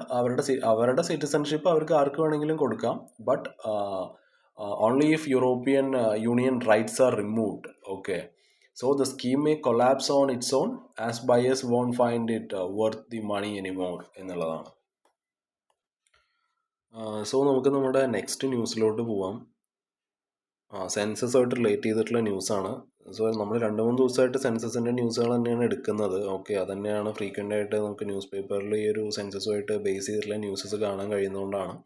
അവരുടെ സിറ്റിസൺഷിപ്പ് അവർക്ക് ആർക്ക് വേണമെങ്കിലും കൊടുക്കാം. But only if European Union rights are removed. Okay, So the scheme may collapse on its own as buyers won't find it worth the money anymore എന്നുള്ളതാണ്. So നമുക്ക് നമ്മുടെ നെക്സ്റ്റ് ന്യൂസിലോട്ട് പോവാം. സെൻസസുമായിട്ട് റിലേറ്റ് ചെയ്തിട്ടുള്ള ന്യൂസാണ്. സോ നമ്മൾ 2-3 ദിവസമായിട്ട് സെൻസസിൻ്റെ ന്യൂസുകൾ തന്നെയാണ് എടുക്കുന്നത്. ഓക്കെ, അത് തന്നെയാണ് ഫ്രീക്വൻ്റ് ആയിട്ട് നമുക്ക് ന്യൂസ് പേപ്പറിൽ ഈ ഒരു സെൻസസുമായിട്ട് ബേസ് ചെയ്തിട്ടുള്ള ന്യൂസസ് കാണാൻ കഴിയുന്നതുകൊണ്ടാണ്.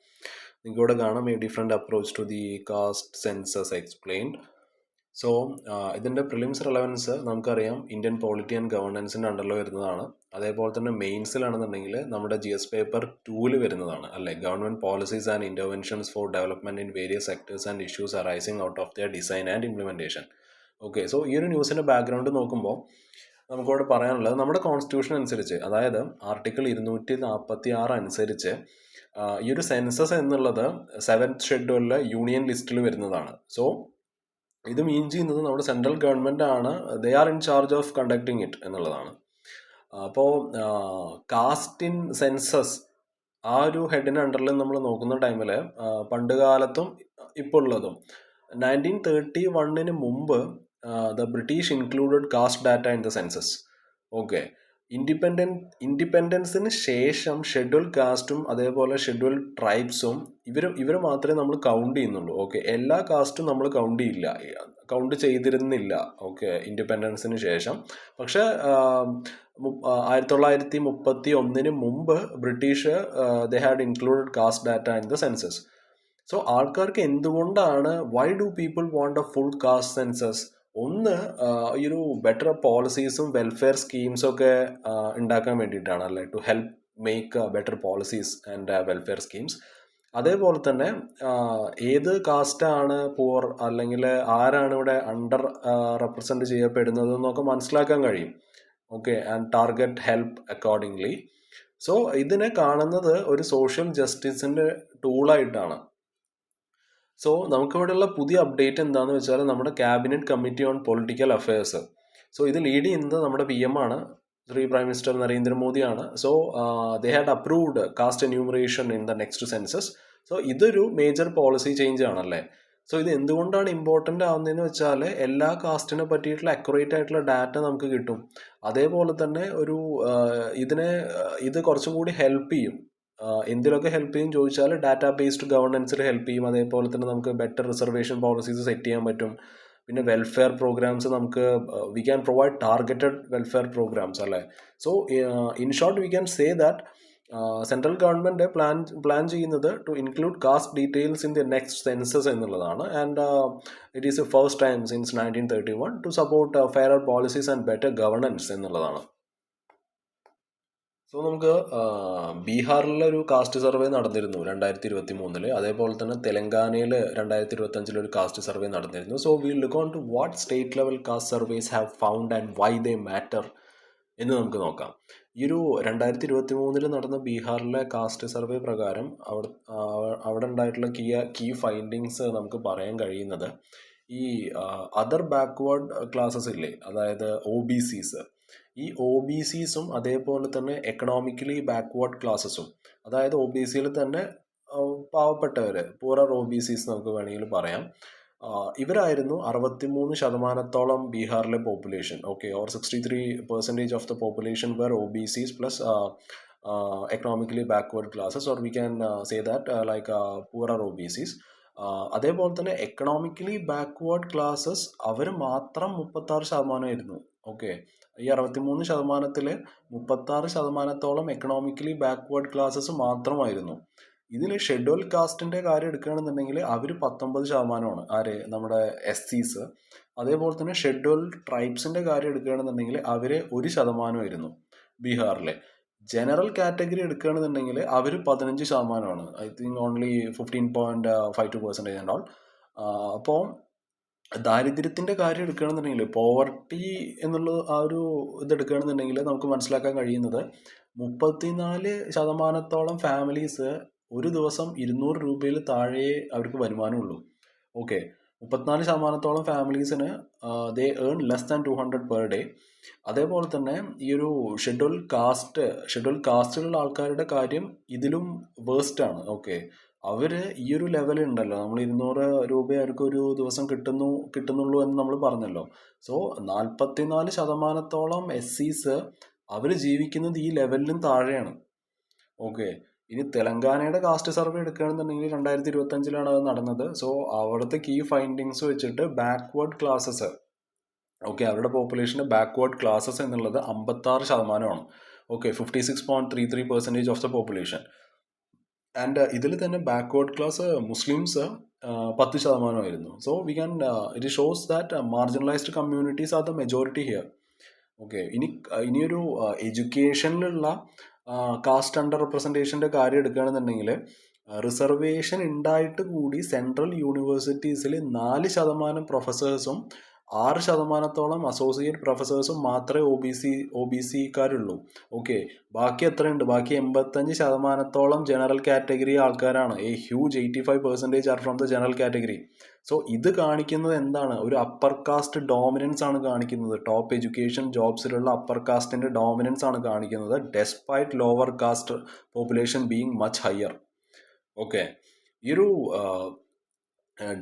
നിങ്ങൾക്ക് ഇവിടെ കാണാം a different approach to the caste census explained. So ഇതിൻ്റെ പ്രിലിംസ് റെലവൻസ് നമുക്കറിയാം ഇന്ത്യൻ പോളിറ്റി ആൻഡ് ഗവർണൻസിൻ്റെ അണ്ടറിൽ വരുന്നതാണ്. അതേപോലെ തന്നെ മെയിൻസിലാണെന്നുണ്ടെങ്കിൽ നമ്മുടെ GS പേപ്പർ 2 വരുന്നതാണ് അല്ലേ. Government policies and interventions for development in various sectors and issues arising out of their design and implementation. Okay, so ഈ ഒരു ന്യൂസിൻ്റെ ബാക്ക്ഗ്രൗണ്ട് നോക്കുമ്പോൾ നമുക്കിവിടെ പറയാനുള്ളത് നമ്മുടെ കോൺസ്റ്റിറ്റ്യൂഷൻ അനുസരിച്ച്, അതായത് ആർട്ടിക്കിൾ 246 അനുസരിച്ച് ഈ ഒരു സെൻസസ് എന്നുള്ളത് 7th ഷെഡ്യൂളിലെ യൂണിയൻ ലിസ്റ്റിൽ വരുന്നതാണ്. സോ ഇത് മീൻ ചെയ്യുന്നത് നമ്മുടെ സെൻട്രൽ ഗവൺമെൻറ് ആണ്, they are in charge of conducting it എന്നുള്ളതാണ്. അപ്പോൾ കാസ്റ്റ് ഇൻ സെൻസസ് ആ ഒരു ഹെഡിന് അണ്ടറിൽ നമ്മൾ നോക്കുന്ന ടൈമിൽ പണ്ട് കാലത്തും ഇപ്പോൾ ഉള്ളതും 1931 മുമ്പ് the British included caste data in the census. Okay, ഇൻഡിപെൻഡൻസിന് ശേഷം ഷെഡ്യൂൾ കാസ്റ്റും അതേപോലെ ഷെഡ്യൂൾ ട്രൈബ്സും ഇവർ മാത്രമേ നമ്മൾ കൗണ്ട് ചെയ്യുന്നുള്ളൂ. ഓക്കെ, എല്ലാ കാസ്റ്റും നമ്മൾ കൗണ്ട് ചെയ്തിരുന്നില്ല. ഓക്കെ, ഇൻഡിപെൻഡൻസിന് ശേഷം. പക്ഷേ 1931 മുമ്പ് British they had included caste data in the census. So ആൾക്കാർക്ക് എന്തുകൊണ്ടാണ് why do people want a full caste census? ഒന്ന്, ഈ ഒരു ബെറ്റർ പോളിസീസും വെൽഫെയർ സ്കീംസും ഒക്കെ ഉണ്ടാക്കാൻ വേണ്ടിയിട്ടാണ് അല്ലേ, to help make better policies and welfare schemes. അതേപോലെ തന്നെ ഏത് കാസ്റ്റാണ് പുവർ അല്ലെങ്കിൽ ആരാണ് ഇവിടെ അണ്ടർ റെപ്രസെൻറ്റ് ചെയ്യപ്പെടുന്നത് എന്നൊക്കെ മനസ്സിലാക്കാൻ കഴിയും. Okay, and target help accordingly. So ഇതിനെ കാണുന്നത് ഒരു സോഷ്യൽ ജസ്റ്റിസിൻ്റെ ടൂളായിട്ടാണ്. സോ നമുക്കിവിടെയുള്ള പുതിയ അപ്ഡേറ്റ് എന്താണെന്ന് വെച്ചാൽ നമ്മുടെ cabinet committee on political affairs. So ഇത് ലീഡ് ചെയ്യുന്നത് നമ്മുടെ PM ആണ്, ശ്രീ പ്രൈം മിനിസ്റ്റർ നരേന്ദ്രമോദിയാണ്. So they had approved caste enumeration in the next census. So ഇതൊരു മേജർ പോളിസി ചേഞ്ച് ആണല്ലേ. സോ ഇത് എന്തുകൊണ്ടാണ് ഇമ്പോർട്ടൻ്റ് ആവുന്നതെന്ന് വെച്ചാൽ എല്ലാ കാസ്റ്റിനെ പറ്റിയിട്ടുള്ള അക്യുറേറ്റ് ആയിട്ടുള്ള ഡാറ്റ നമുക്ക് കിട്ടും. അതേപോലെ തന്നെ ഇത് കുറച്ചും കൂടി ഹെൽപ്പ് ചെയ്യും. എന്തിലൊക്കെ ഹെൽപ്പ് ചെയ്യും ചോദിച്ചാൽ ഡാറ്റാ ബേസ്ഡ് ഗവർണൻസിൽ ഹെൽപ്പ് ചെയ്യും. അതേപോലെ തന്നെ നമുക്ക് ബെറ്റർ റിസർവേഷൻ പോളിസീസ് സെറ്റ് ചെയ്യാൻ പറ്റും. പിന്നെ വെൽഫെയർ പ്രോഗ്രാംസ് നമുക്ക് we can provide targeted welfare programmes അല്ലേ. So in short we can say that central government plan ചെയ്യുന്നത് to include caste details in the next census എന്നുള്ളതാണ്. And it is a first time since 1931 to support fairer policies and better governance എന്നുള്ളതാണ്. So നമുക്ക് ബീഹാറിലൊരു cast survey നടന്നിരുന്നു 2023. അതേപോലെ തന്നെ തെലങ്കാനയിൽ 2025 ഒരു കാസ്റ്റ് സർവേ നടന്നിരുന്നു. So we look on to what state level caste surveys have found and why they matter എന്ന് നമുക്ക് നോക്കാം. ഈ ഒരു 2023 നടന്ന ബീഹാറിലെ കാസ്റ്റ് സർവേ പ്രകാരം അവിടെ ഉണ്ടായിട്ടുള്ള കീ ഫൈൻഡിങ്സ് നമുക്ക് പറയാൻ കഴിയുന്നത്, ഈ അതർ ബാക്ക്വേർഡ് ക്ലാസ്സസ് ഇല്ലേ, അതായത് OBCs, ഈ OBCസും അതേപോലെ തന്നെ എക്കണോമിക്കലി ബാക്ക്വേർഡ് ക്ലാസ്സസും, അതായത് OBCയിൽ തന്നെ പാവപ്പെട്ടവർ, പൂറർ OBCs നമുക്ക് വേണമെങ്കിൽ പറയാം, ഇവരായിരുന്നു 63% ബീഹാറിലെ population. Okay, or 63% of the population were OBCs plus economically backward classes, or we can say that like poorer OBCs. അതേപോലെ തന്നെ എക്കണോമിക്കലി ബാക്ക്വേർഡ് ക്ലാസ്സസ് അവർ മാത്രം 36%. ഓക്കെ, ഈ 63%-ൽ 36%-ഓളം എക്കണോമിക്കലി ബാക്ക്വേർഡ് ക്ലാസ്സസ് മാത്രമായിരുന്നു. ഇതിൽ ഷെഡ്യൂൾ കാസ്റ്റിൻ്റെ കാര്യം എടുക്കുകയാണെന്നുണ്ടെങ്കിൽ അവർ 19%. ആര്? നമ്മുടെ SCs. അതേപോലെ തന്നെ ഷെഡ്യൂൾ ട്രൈബ്സിൻ്റെ കാര്യം എടുക്കുകയാണെന്നുണ്ടെങ്കിൽ അവർ 1% ബീഹാറിലെ. ജനറൽ കാറ്റഗറി എടുക്കുകയാണെന്നുണ്ടെങ്കിൽ അവർ 15%. I think only 15.52% and all. അപ്പോൾ ദാരിദ്ര്യത്തിൻ്റെ കാര്യം എടുക്കുകയാണെന്നുണ്ടെങ്കിൽ, പോവർട്ടി എന്നുള്ള ആ ഒരു ഇതെടുക്കുകയാണെന്നുണ്ടെങ്കിൽ നമുക്ക് മനസ്സിലാക്കാൻ കഴിയുന്നത് 34%-ഓളം ഫാമിലീസ് ഒരു ദിവസം 200 രൂപയിൽ താഴെ അവർക്ക് വരുമാനമുള്ളൂ. ഓക്കെ, 34%-ഓളം ഫാമിലീസിന് they earn less than 200 per day. അതേപോലെ തന്നെ ഈ ഒരു ഷെഡ്യൂൾ കാസ്റ്റിലുള്ള ആൾക്കാരുടെ കാര്യം ഇതിലും വേസ്റ്റ് ആണ്. ഓക്കെ, അവര് ഈ ഒരു ലെവൽ ഉണ്ടല്ലോ, നമ്മൾ 200 രൂപ അവർക്ക് ഒരു ദിവസം കിട്ടുന്നുള്ളൂ എന്ന് നമ്മൾ പറഞ്ഞല്ലോ. സോ 44% SCs അവർ ജീവിക്കുന്നത് ഈ ലെവലിലും താഴെയാണ്. ഓക്കെ, ഇനി തെലങ്കാനയുടെ കാസ്റ്റ് സർവേ എടുക്കുകയാണെന്നുണ്ടെങ്കിൽ 2025 അത് നടന്നത്. സോ അവിടുത്തെ കീ ഫൈൻഡിങ്സ് വെച്ചിട്ട് ബാക്ക്വേർഡ് ക്ലാസ്സസ്, ഓക്കെ, അവരുടെ പോപ്പുലേഷൻ്റെ ബാക്ക്വേർഡ് ക്ലാസ്സസ് എന്നുള്ളത് 56%. Okay, 56.33% of the population. And ഇതിൽ തന്നെ backward class Muslims 10%. So we can it shows that marginalised communities are the majority here. Okay, ഇനിയൊരു എഡ്യൂക്കേഷനിലുള്ള കാസ്റ്റ് അണ്ടർ റെപ്രസെൻറ്റേഷൻ്റെ കാര്യം എടുക്കുകയാണെന്നുണ്ടെങ്കിൽ reservation ഉണ്ടായിട്ട് കൂടി സെൻട്രൽ യൂണിവേഴ്സിറ്റീസിൽ 4% പ്രൊഫസേഴ്സും 6% അസോസിയേറ്റ് പ്രൊഫസേഴ്സും മാത്രമേ ഒ ബി സിക്കാരുള്ളൂ. ഓക്കെ, ബാക്കി എത്രയുണ്ട്? ബാക്കി 85% ജനറൽ കാറ്റഗറി ആൾക്കാരാണ്. A huge 85% are from the general category. So ഇത് കാണിക്കുന്നത് എന്താണ്? ഒരു അപ്പർ കാസ്റ്റ് ഡോമിനൻസ് ആണ് കാണിക്കുന്നത്. ടോപ്പ് എഡ്യൂക്കേഷൻ ജോബ്സിലുള്ള അപ്പർ കാസ്റ്റിൻ്റെ ഡോമിനൻസ് ആണ് കാണിക്കുന്നത്, despite lower caste population being much higher. Okay, ഈ ഒരു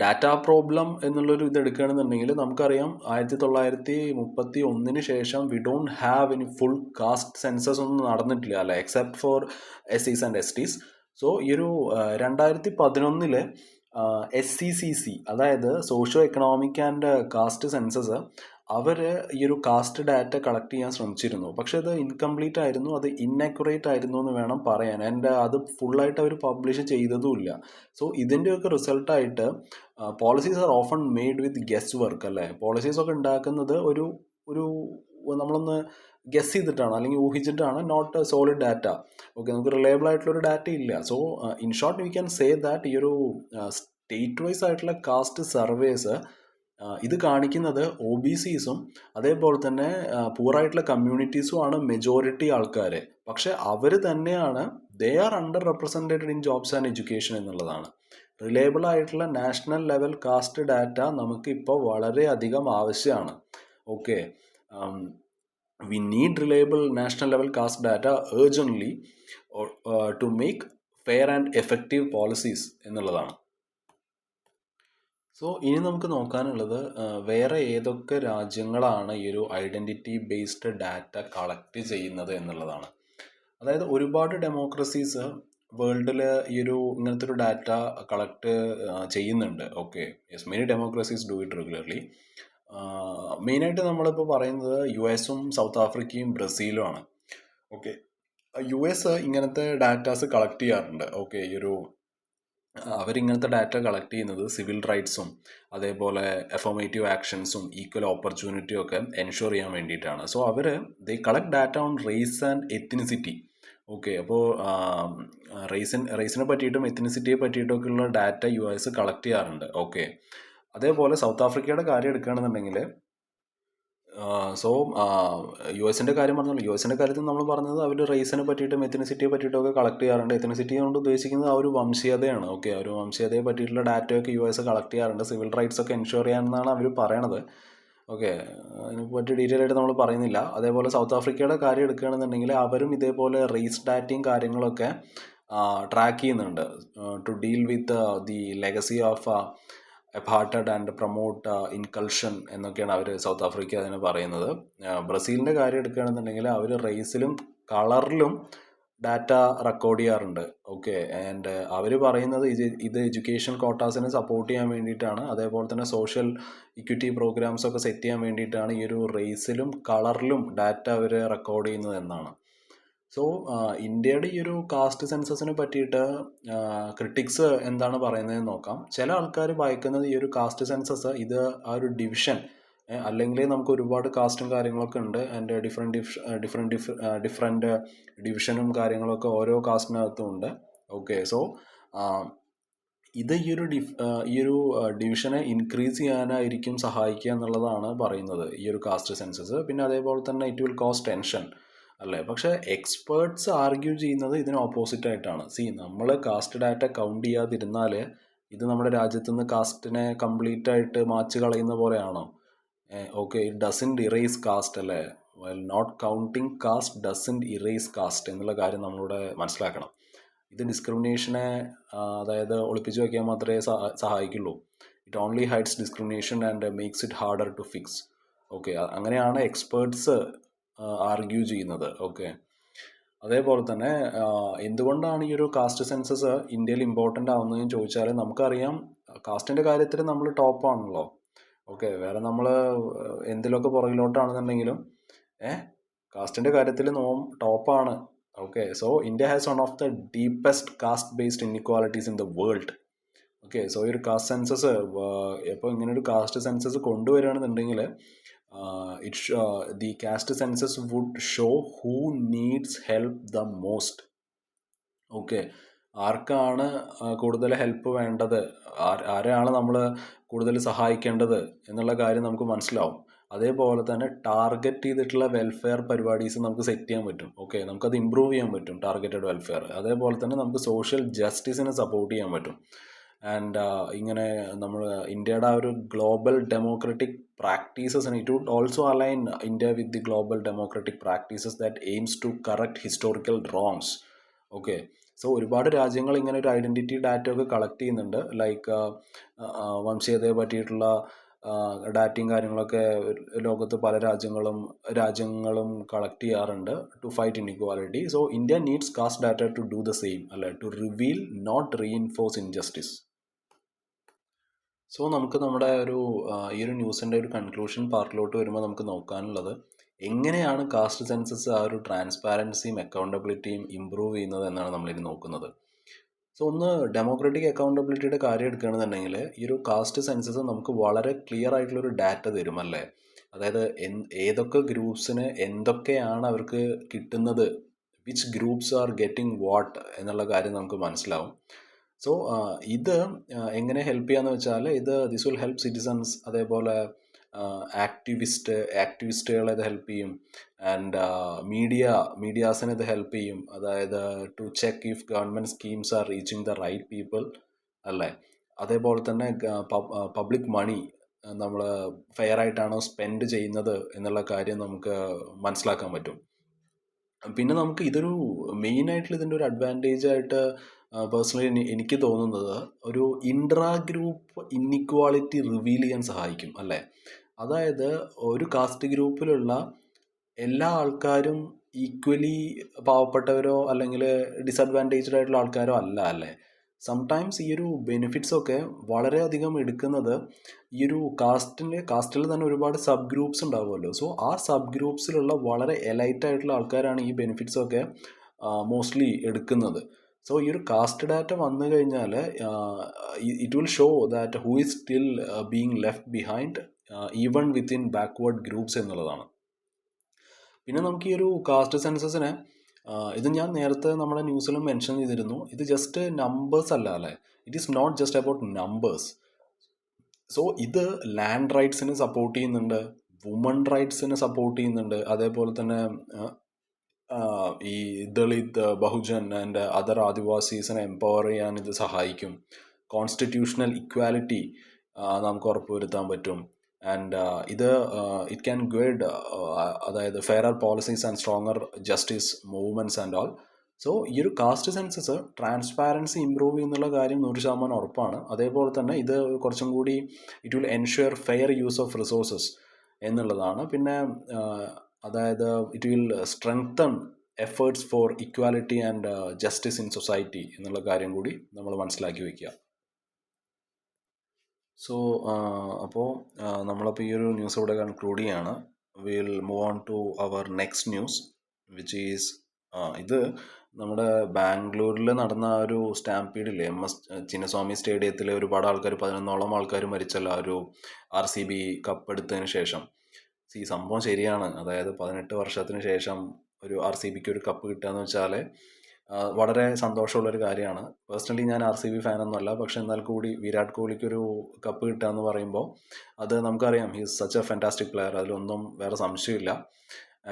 ഡാറ്റ പ്രോബ്ലം എന്നുള്ളൊരു ഇത് എടുക്കുകയാണെന്നുണ്ടെങ്കിൽ നമുക്കറിയാം 1931 ശേഷം we don't have any full caste census ഒന്നും നടന്നിട്ടില്ല, അല്ല, except for SCs and STs. So ഈ ഒരു 2011 SCCC, അതായത് socio economic and caste census, അവർ ഈ ഒരു കാസ്റ്റ് ഡാറ്റ കളക്ട് ചെയ്യാൻ ശ്രമിച്ചിരുന്നു. പക്ഷെ അത് ഇൻകംപ്ലീറ്റ് ആയിരുന്നു, അത് ഇന്നാക്യുറേറ്റ് ആയിരുന്നു എന്ന് വേണം പറയാൻ. ആൻഡ് അത് ഫുള്ളായിട്ട് അവർ പബ്ലിഷ് ചെയ്തതുമില്ല. സോ ഇതിൻ്റെയൊക്കെ റിസൾട്ടായിട്ട് policies are often made with guesswork, അല്ലേ? പോളിസീസൊക്കെ ഉണ്ടാക്കുന്നത് ഒരു ഒരു നമ്മളൊന്ന് ഗെസ് ചെയ്തിട്ടാണ്, അല്ലെങ്കിൽ ഊഹിച്ചിട്ടാണ്, നോട്ട് സോളിഡ് ഡാറ്റ. ഓക്കെ, നമുക്ക് റിലയബിൾ ആയിട്ടുള്ളൊരു ഡാറ്റ ഇല്ല. So in short we can say that ഈ ഒരു സ്റ്റേറ്റ് വൈസ് ആയിട്ടുള്ള കാസ്റ്റ് സർവേസ് ഇത് കാണിക്കുന്നത് OBCസും അതേപോലെ തന്നെ പൂറായിട്ടുള്ള കമ്മ്യൂണിറ്റീസും ആണ് മെജോറിറ്റി ആൾക്കാർ. പക്ഷെ അവർ തന്നെയാണ് they are underrepresented in jobs and education എന്നുള്ളതാണ്. റിലയബിൾ ആയിട്ടുള്ള നാഷണൽ ലെവൽ കാസ്റ്റ് ഡാറ്റ നമുക്കിപ്പോൾ വളരെയധികം ആവശ്യമാണ്. Okay, we need reliable national level caste data urgently to make fair and effective policies എന്നുള്ളതാണ്. സോ ഇനി നമുക്ക് നോക്കാനുള്ളത് വേറെ ഏതൊക്കെ രാജ്യങ്ങളാണ് ഈ ഒരു ഐഡൻറ്റിറ്റി ബേസ്ഡ് ഡാറ്റ കളക്ട് ചെയ്യുന്നത് എന്നുള്ളതാണ്. അതായത് ഒരുപാട് ഡെമോക്രസീസ് വേൾഡിൽ ഈ ഒരു ഇങ്ങനത്തെ ഒരു ഡാറ്റ കളക്ട് ചെയ്യുന്നുണ്ട്. Okay, yes, many democracies do it regularly. മെയിനായിട്ട് നമ്മളിപ്പോൾ പറയുന്നത് US-ഉം സൗത്ത് ആഫ്രിക്കയും ബ്രസീലുമാണ്. ഓക്കെ, US ഇങ്ങനത്തെ ഡാറ്റാസ് കളക്ട് ചെയ്യാറുണ്ട്. ഓക്കെ, ഈ ഒരു അവരിങ്ങനത്തെ ഡാറ്റ കളക്ട് ചെയ്യുന്നത് സിവിൽ റൈറ്റ്സും അതേപോലെ അഫോമേറ്റീവ് ആക്ഷൻസും ഈക്വൽ ഓപ്പർച്യൂണിറ്റിയും ഒക്കെ എൻഷുർ ചെയ്യാൻ വേണ്ടിയിട്ടാണ്. സോ അവർ they collect data on race and ethnicity. Okay, അപ്പോൾ റേസിനെ പറ്റിയിട്ടും എത്നിസിറ്റിയെ പറ്റിയിട്ടൊക്കെയുള്ള ഡാറ്റ US കളക്ട് ചെയ്യാറുണ്ട്. ഓക്കെ, അതേപോലെ സൗത്ത് ആഫ്രിക്കയുടെ കാര്യം എടുക്കുകയാണെന്നുണ്ടെങ്കിൽ സോ US-ൻ്റെ കാര്യം പറഞ്ഞല്ലോ. US-ൻ്റെ കാര്യത്തിൽ നമ്മൾ പറഞ്ഞത് അവർ റേസിനെ പറ്റിയിട്ടും എത്നിസിറ്റിയെ പറ്റിയിട്ടൊക്കെ കളക്ട് ചെയ്യാറുണ്ട്. എത്നിസിറ്റി കൊണ്ട് ഉദ്ദേശിക്കുന്നത് ആ ഒരു വംശീയതയാണ്. ഓക്കെ, ആ ഒരു വംശീയതയെ പറ്റിയിട്ടുള്ള ഡാറ്റയൊക്കെ US കളക്ട് ചെയ്യാറുണ്ട്, സിവിൽ റൈറ്റ്സ് ഒക്കെ എൻഷുർ ചെയ്യാമെന്നാണ് അവർ പറയണത്. ഓക്കെ, അതിനെ പറ്റി ഡീറ്റെയിൽ ആയിട്ട് നമ്മൾ പറയുന്നില്ല. അതേപോലെ സൗത്ത് ആഫ്രിക്കയുടെ കാര്യം എടുക്കുകയാണെന്നുണ്ടെങ്കിൽ അവരും ഇതേപോലെ റേസ് ഡാറ്റയും കാര്യങ്ങളൊക്കെ ട്രാക്ക് ചെയ്യുന്നുണ്ട് to deal with the legacy of apartheid and promote inclusion എന്നൊക്കെയാണ് അവർ സൗത്ത് ആഫ്രിക്ക അതിന് പറയുന്നത്. ബ്രസീലിൻ്റെ കാര്യം എടുക്കുകയാണെന്നുണ്ടെങ്കിൽ അവർ റേസിലും കളറിലും ഡാറ്റ റെക്കോർഡ് ചെയ്യാറുണ്ട്. ഓക്കെ, ആൻഡ് അവർ പറയുന്നത് ഇത് എഡ്യൂക്കേഷൻ കോട്ടാസിനെ സപ്പോർട്ട് ചെയ്യാൻ വേണ്ടിയിട്ടാണ്, അതേപോലെ തന്നെ സോഷ്യൽ ഇക്വിറ്റി പ്രോഗ്രാംസ് ഒക്കെ സെറ്റ് ചെയ്യാൻ വേണ്ടിയിട്ടാണ് ഈ ഒരു റേസിലും കളറിലും ഡാറ്റ അവർ റെക്കോർഡ് ചെയ്യുന്നത് എന്നാണ്. സോ ഇന്ത്യയുടെ ഈ ഒരു കാസ്റ്റ് സെൻസസിനെ പറ്റിയിട്ട് ക്രിട്ടിക്സ് എന്താണ് പറയുന്നതെന്ന് നോക്കാം. ചില ആൾക്കാർ വായിക്കുന്നത് ഈ ഒരു കാസ്റ്റ് സെൻസസ് ഇത് ആ ഒരു ഡിവിഷൻ, അല്ലെങ്കിൽ നമുക്ക് ഒരുപാട് കാസ്റ്റും കാര്യങ്ങളൊക്കെ ഉണ്ട് ആൻഡ് ഡിഫറെൻറ്റ് ഡിവിഷനും കാര്യങ്ങളൊക്കെ ഓരോ കാസ്റ്റിനകത്തും ഉണ്ട്. ഓക്കെ, സോ ഇത് ഈ ഒരു ഡിവിഷനെ ഇൻക്രീസ് ചെയ്യാനായിരിക്കും സഹായിക്കുക എന്നുള്ളതാണ് പറയുന്നത് ഈ ഒരു കാസ്റ്റ് സെൻസസ്. പിന്നെ അതേപോലെ തന്നെ ഇറ്റ് വിൽ കോസ് ടെൻഷൻ, അല്ലേ? പക്ഷേ എക്സ്പേർട്സ് ആർഗ്യൂ ചെയ്യുന്നത് ഇതിന് ഓപ്പോസിറ്റ് ആയിട്ടാണ്. നമ്മൾ കാസ്റ്റ് ഡാറ്റ കൗണ്ട് ചെയ്യാതിരുന്നാൽ ഇത് നമ്മുടെ രാജ്യത്ത് നിന്ന് കാസ്റ്റിനെ കംപ്ലീറ്റ് ആയിട്ട് മാച്ച് കളയുന്ന പോലെയാണോ? Okay, it doesn't erase caste, അല്ലേ? While not counting caste doesn't erase caste എന്നുള്ള കാര്യം നമ്മളിവിടെ മനസ്സിലാക്കണം. ഇത് ഡിസ്ക്രിമിനേഷനെ അതായത് ഒളിപ്പിച്ച് വയ്ക്കാൻ മാത്രമേ സഹായിക്കുള്ളൂ. It only hides discrimination and makes it harder to fix. Okay, അങ്ങനെയാണ് എക്സ്പേർട്സ് ആർഗ്യൂ ചെയ്യുന്നത്. ഓക്കെ, അതേപോലെ തന്നെ എന്തുകൊണ്ടാണ് ഈ ഒരു കാസ്റ്റ് സെൻസസ് ഇന്ത്യയിൽ ഇമ്പോർട്ടൻ്റ് ആവുന്നതെന്ന് ചോദിച്ചാൽ, നമുക്കറിയാം കാസ്റ്റിൻ്റെ കാര്യത്തിൽ നമ്മൾ ടോപ്പാണല്ലോ. ഓക്കെ, വേറെ നമ്മൾ എന്തിലൊക്കെ പുറകിലോട്ടാണെന്നുണ്ടെങ്കിലും കാസ്റ്റിൻ്റെ കാര്യത്തിൽ ടോപ്പാണ്. Okay, so India has one of the deepest caste based inequalities in the world. Okay, so ഈ ഒരു കാസ്റ്റ് സെൻസസ് ഇപ്പോൾ ഇങ്ങനെ ഒരു കാസ്റ്റ് സെൻസസ് കൊണ്ടുവരികയാണെന്നുണ്ടെങ്കിൽ the caste census would show who needs help the most. Okay, ആർക്കാണ് കൂടുതൽ help വേണ്ടത്, ആരെയാണ് നമ്മൾ കൂടുതൽ സഹായിക്കേണ്ടത് എന്നുള്ള കാര്യം നമുക്ക് മനസ്സിലാവും. അതേപോലെ തന്നെ ടാർഗറ്റ് ചെയ്തിട്ടുള്ള വെൽഫെയർ പരിപാടീസ് നമുക്ക് സെറ്റ് ചെയ്യാൻ പറ്റും. ഓക്കെ, നമുക്കത് ഇമ്പ്രൂവ് ചെയ്യാൻ പറ്റും, ടാർഗറ്റഡ് വെൽഫെയർ. അതേപോലെ തന്നെ നമുക്ക് സോഷ്യൽ ജസ്റ്റിസിനെ സപ്പോർട്ട് ചെയ്യാൻ പറ്റും. ആൻഡ് ഇങ്ങനെ നമ്മൾ ഇന്ത്യയുടെ ആ ഒരു ഗ്ലോബൽ ഡെമോക്രറ്റിക് പ്രാക്ടീസസിന് it would also align India with the global democratic practices that aims to correct historical wrongs. Okay, so ഒരുപാട് രാജ്യങ്ങൾ ഇങ്ങനെ ഒരു ഐഡൻറ്റിറ്റി ഡാറ്റ ഒക്കെ കളക്ട് ചെയ്യുന്നുണ്ട്. ലൈക്ക് വംശീയതയെ പറ്റിയിട്ടുള്ള ഡാറ്റയും കാര്യങ്ങളൊക്കെ ലോകത്ത് പല രാജ്യങ്ങളും കളക്ട് ചെയ്യാറുണ്ട് to fight inequality. So India needs caste data to do the same, അല്ലെ, to reveal not reinforce injustice. So നമുക്ക് നമ്മുടെ ഈ ഒരു ന്യൂസിൻ്റെ ഒരു കൺക്ലൂഷൻ പാർട്ടിലോട്ട് വരുമ്പോൾ നമുക്ക് നോക്കാനുള്ളത്, എങ്ങനെയാണ് കാസ്റ്റ് സെൻസസ് ആ ഒരു ട്രാൻസ്പാരൻസിയും അക്കൗണ്ടബിലിറ്റിയും ഇമ്പ്രൂവ് ചെയ്യുന്നത് എന്നാണ് നമ്മളിനി നോക്കുന്നത്. സോ ഒന്ന് ഡെമോക്രാറ്റിക് അക്കൗണ്ടബിലിറ്റിയുടെ കാര്യം എടുക്കുകയാണെന്നുണ്ടെങ്കിൽ, ഈ ഒരു കാസ്റ്റ് സെൻസസ് നമുക്ക് വളരെ ക്ലിയർ ആയിട്ടുള്ളൊരു ഡാറ്റ തരും, അല്ലേ. അതായത് ഏതൊക്കെ ഗ്രൂപ്പ്സിന് എന്തൊക്കെയാണ് അവർക്ക് കിട്ടുന്നത്, which groups are getting what എന്നുള്ള കാര്യം നമുക്ക് മനസ്സിലാവും. സോ ഇത് എങ്ങനെ ഹെൽപ്പ് ചെയ്യാന്ന് വെച്ചാൽ, ദിസ് വിൽ ഹെൽപ്പ് സിറ്റിസൺസ്, അതേപോലെ ആക്ടിവിസ്റ്റുകളെ ഇത് ഹെൽപ്പ് ചെയ്യും. ആൻഡ് മീഡിയാസിനെ ഇത് ഹെൽപ്പ് ചെയ്യും. അതായത് to check if government schemes are reaching the right people, അല്ലേ. അതേപോലെ തന്നെ പബ്ലിക് മണി നമ്മൾ ഫെയർ ആയിട്ടാണോ സ്പെൻഡ് ചെയ്യുന്നത് എന്നുള്ള കാര്യം നമുക്ക് മനസ്സിലാക്കാൻ പറ്റും. പിന്നെ നമുക്ക് ഇതൊരു മെയിനായിട്ടുള്ള ഇതിൻ്റെ ഒരു അഡ്വാൻറ്റേജ് ആയിട്ട് പേഴ്സണലി എനിക്ക് തോന്നുന്നത്, ഒരു ഇൻട്രാ ഗ്രൂപ്പ് ഇൻഇക്വാളിറ്റി റിവീൽ ചെയ്യാൻ സഹായിക്കും, അല്ലേ. അതായത് ഒരു കാസ്റ്റ് ഗ്രൂപ്പിലുള്ള എല്ലാ ആൾക്കാരും ഈക്വലി പാവപ്പെട്ടവരോ അല്ലെങ്കിൽ ഡിസഡ്വാൻറ്റേജ്ഡ് ആയിട്ടുള്ള ആൾക്കാരോ അല്ലേ. സംടൈംസ് ഈ ഒരു ബെനിഫിറ്റ്സ് ഒക്കെ വളരെയധികം എടുക്കുന്നത് ഈ ഒരു കാസ്റ്റിൽ തന്നെ ഒരുപാട് സബ് ഗ്രൂപ്പ്സ് ഉണ്ടാവുമല്ലോ. സോ ആ സബ് ഗ്രൂപ്പ്സിലുള്ള വളരെ എലൈറ്റ് ആയിട്ടുള്ള ആൾക്കാരാണ് ഈ ബെനിഫിറ്റ്സ് ഒക്കെ മോസ്റ്റ്ലി എടുക്കുന്നത്. സോ ഈ ഒരു കാസ്റ്റ് ഡാറ്റ വന്നു കഴിഞ്ഞാൽ it will show that who is still being left behind even within backward groups എന്നുള്ളതാണ്. പിന്നെ നമുക്ക് ഈ ഒരു കാസ്റ്റ് സെൻസസിനെ, ഇത് ഞാൻ നേരത്തെ നമ്മുടെ ന്യൂസിലും മെൻഷൻ ചെയ്തിരുന്നു, ഇത് ജസ്റ്റ് നമ്പേഴ്സ് അല്ല, അല്ലേ. It is not just about numbers. So ഇത് ലാൻഡ് റൈറ്റ്സിനെ സപ്പോർട്ട് ചെയ്യുന്നുണ്ട്, വുമൺ റൈറ്റ്സിനെ സപ്പോർട്ട് ചെയ്യുന്നുണ്ട്, അതേപോലെ തന്നെ ഈ ദളിത്, ബഹുജൻ ആൻഡ് അതർ ആദിവാസീസിനെ എംപവർ ചെയ്യാൻ ഇത് സഹായിക്കും. കോൺസ്റ്റിറ്റ്യൂഷണൽ ഇക്വാലിറ്റി നമുക്ക് ഉറപ്പുവരുത്താൻ പറ്റും. ആൻഡ് ഇറ്റ് ക്യാൻ ഗൈഡ്, അതായത് ഫെയറർ policies and stronger justice movements and all. So ഈ ഒരു കാസ്റ്റ് സെൻസസ് ട്രാൻസ്പാരൻസി ഇമ്പ്രൂവ് ചെയ്യുന്നുള്ള കാര്യം 100% ഉറപ്പാണ്. അതേപോലെ തന്നെ ഇത് കുറച്ചും കൂടി it will ensure fair use of resources എന്നുള്ളതാണ്. പിന്നെ അതായത് it will strengthen efforts four equality and justice in society എന്നുള്ള കാര്യം കൂടി നമ്മൾ മനസ്സിലാക്കി വയ്ക്കുക. സോ അപ്പോൾ നമ്മളപ്പോൾ ഈ ഒരു ന്യൂസ് ഇവിടെ കൺക്ലൂഡ് ചെയ്യാണ്. Will move on to our next news, which is ഇത് നമ്മുടെ ബാംഗ്ലൂരിൽ നടന്ന ആ ഒരു സ്റ്റാമ്പീഡില്ലേ, MS ചിന്നസ്വാമി സ്റ്റേഡിയത്തിൽ ഒരുപാട് ആൾക്കാർ, 11ഓളം ആൾക്കാർ മരിച്ചല്ലോ ആ ഒരു RCB കപ്പ് എടുത്തതിന് ശേഷം. ഈ സംഭവം ശരിയാണ്. അതായത് 18 വർഷത്തിന് ശേഷം ഒരു RCBക്ക് ഒരു കപ്പ് കിട്ടുക എന്ന് വെച്ചാൽ വളരെ സന്തോഷമുള്ളൊരു കാര്യമാണ്. പേഴ്സണലി ഞാൻ RCB ഫാനൊന്നുമല്ല, പക്ഷെ എന്നാൽ കൂടി വിരാട് കോഹ്ലിക്കൊരു കപ്പ് കിട്ടുക എന്ന് പറയുമ്പോൾ അത് നമുക്കറിയാം, he is such a fantastic player, അതിലൊന്നും വേറെ സംശയമില്ല.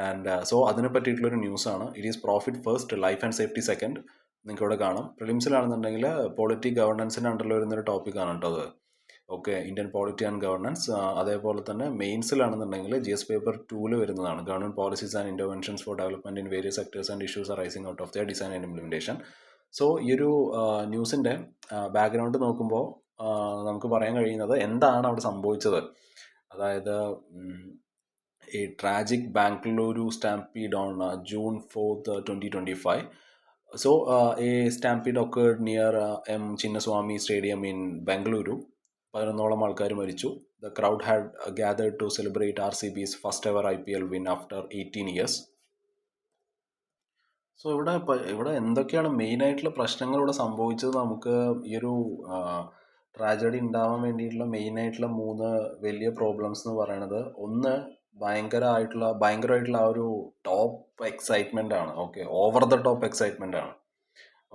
ആൻഡ് സോ അതിനെ പറ്റിയിട്ടുള്ളൊരു ന്യൂസാണ്. It is profit first, life and safety second. നിങ്ങൾക്ക് ഇവിടെ കാണാം. പ്രിലിംസിലാണെന്നുണ്ടെങ്കിൽ പൊളിറ്റി ഗവർണൻസിൻ്റെ അണ്ടറിൽ വരുന്നൊരു ടോപ്പിക്കാണ് കേട്ടോ അത്. Okay, Indian polity and governance. അതേപോലെ തന്നെ മെയിൻസിലാണെന്നുണ്ടെങ്കിൽ GS പേപ്പർ 2 വരുന്നതാണ്, government policies and interventions for development in various sectors and issues arising out of the design and implementation. So ഈ ഒരു ന്യൂസിൻ്റെ ബാക്ക്ഗ്രൗണ്ട് നോക്കുമ്പോൾ നമുക്ക് പറയാൻ കഴിയുന്നത് എന്താണ് അവിടെ സംഭവിച്ചത്. അതായത് a tragic Bangalore stampede on June 4th, 2025. So, a stampede occurred near M. Chinnaswamy Stadium in Bengaluru. 11 ആൾക്കാർ മരിച്ചു. The crowd had gathered to celebrate RCB's first ever IPL win after 18 years. So ഇവിടെ എന്തൊക്കെയാണ് മെയിനായിട്ടുള്ള പ്രശ്നങ്ങൾ ഇവിടെ സംഭവിച്ചത്? നമുക്ക് ഈ ഒരു ട്രാജഡി ഉണ്ടാവാൻ വേണ്ടിയിട്ടുള്ള മെയിനായിട്ടുള്ള 3 വലിയ പ്രോബ്ലംസ് എന്ന് പറയുന്നത്, ഒന്ന് ഭയങ്കരമായിട്ടുള്ള ആ ഒരു ടോപ്പ് എക്സൈറ്റ്മെൻ്റ് ആണ്. Okay, over the top excitement ആണ്.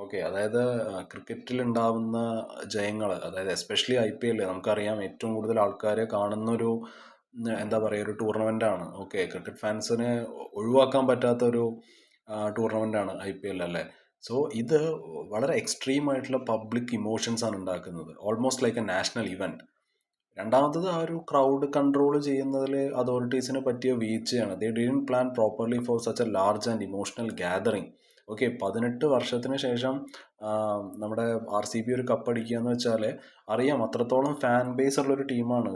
ഓക്കെ, അതായത് ക്രിക്കറ്റിൽ ഉണ്ടാവുന്ന ജയങ്ങൾ, അതായത് എസ്പെഷ്യലി IPL നമുക്കറിയാം ഏറ്റവും കൂടുതൽ ആൾക്കാരെ കാണുന്നൊരു എന്താ പറയുക ഒരു ടൂർണമെൻ്റ് ആണ്. ഓക്കെ, ക്രിക്കറ്റ് ഫാൻസിന് ഒഴിവാക്കാൻ പറ്റാത്തൊരു ടൂർണമെൻ്റ് ആണ് IPL അല്ലേ. സോ ഇത് വളരെ എക്സ്ട്രീം ആയിട്ടുള്ള പബ്ലിക് ഇമോഷൻസ് ആണ് ഉണ്ടാക്കുന്നത്, almost like A national event. രണ്ടാമത്തത് ആ ഒരു ക്രൗഡ് കൺട്രോൾ ചെയ്യുന്നതിൽ അതോറിറ്റീസിന് പറ്റിയ വീഴ്ചയാണ്. ദേ didn't plan properly for such A large and emotional gathering. Okay, 18 വർഷത്തിന് ശേഷം നമ്മുടെ RCB ഒരു കപ്പടിക്കുക എന്ന് വെച്ചാൽ അറിയാം അത്രത്തോളം ഫാൻ ബേസ് ഉള്ളൊരു ടീമാണ്.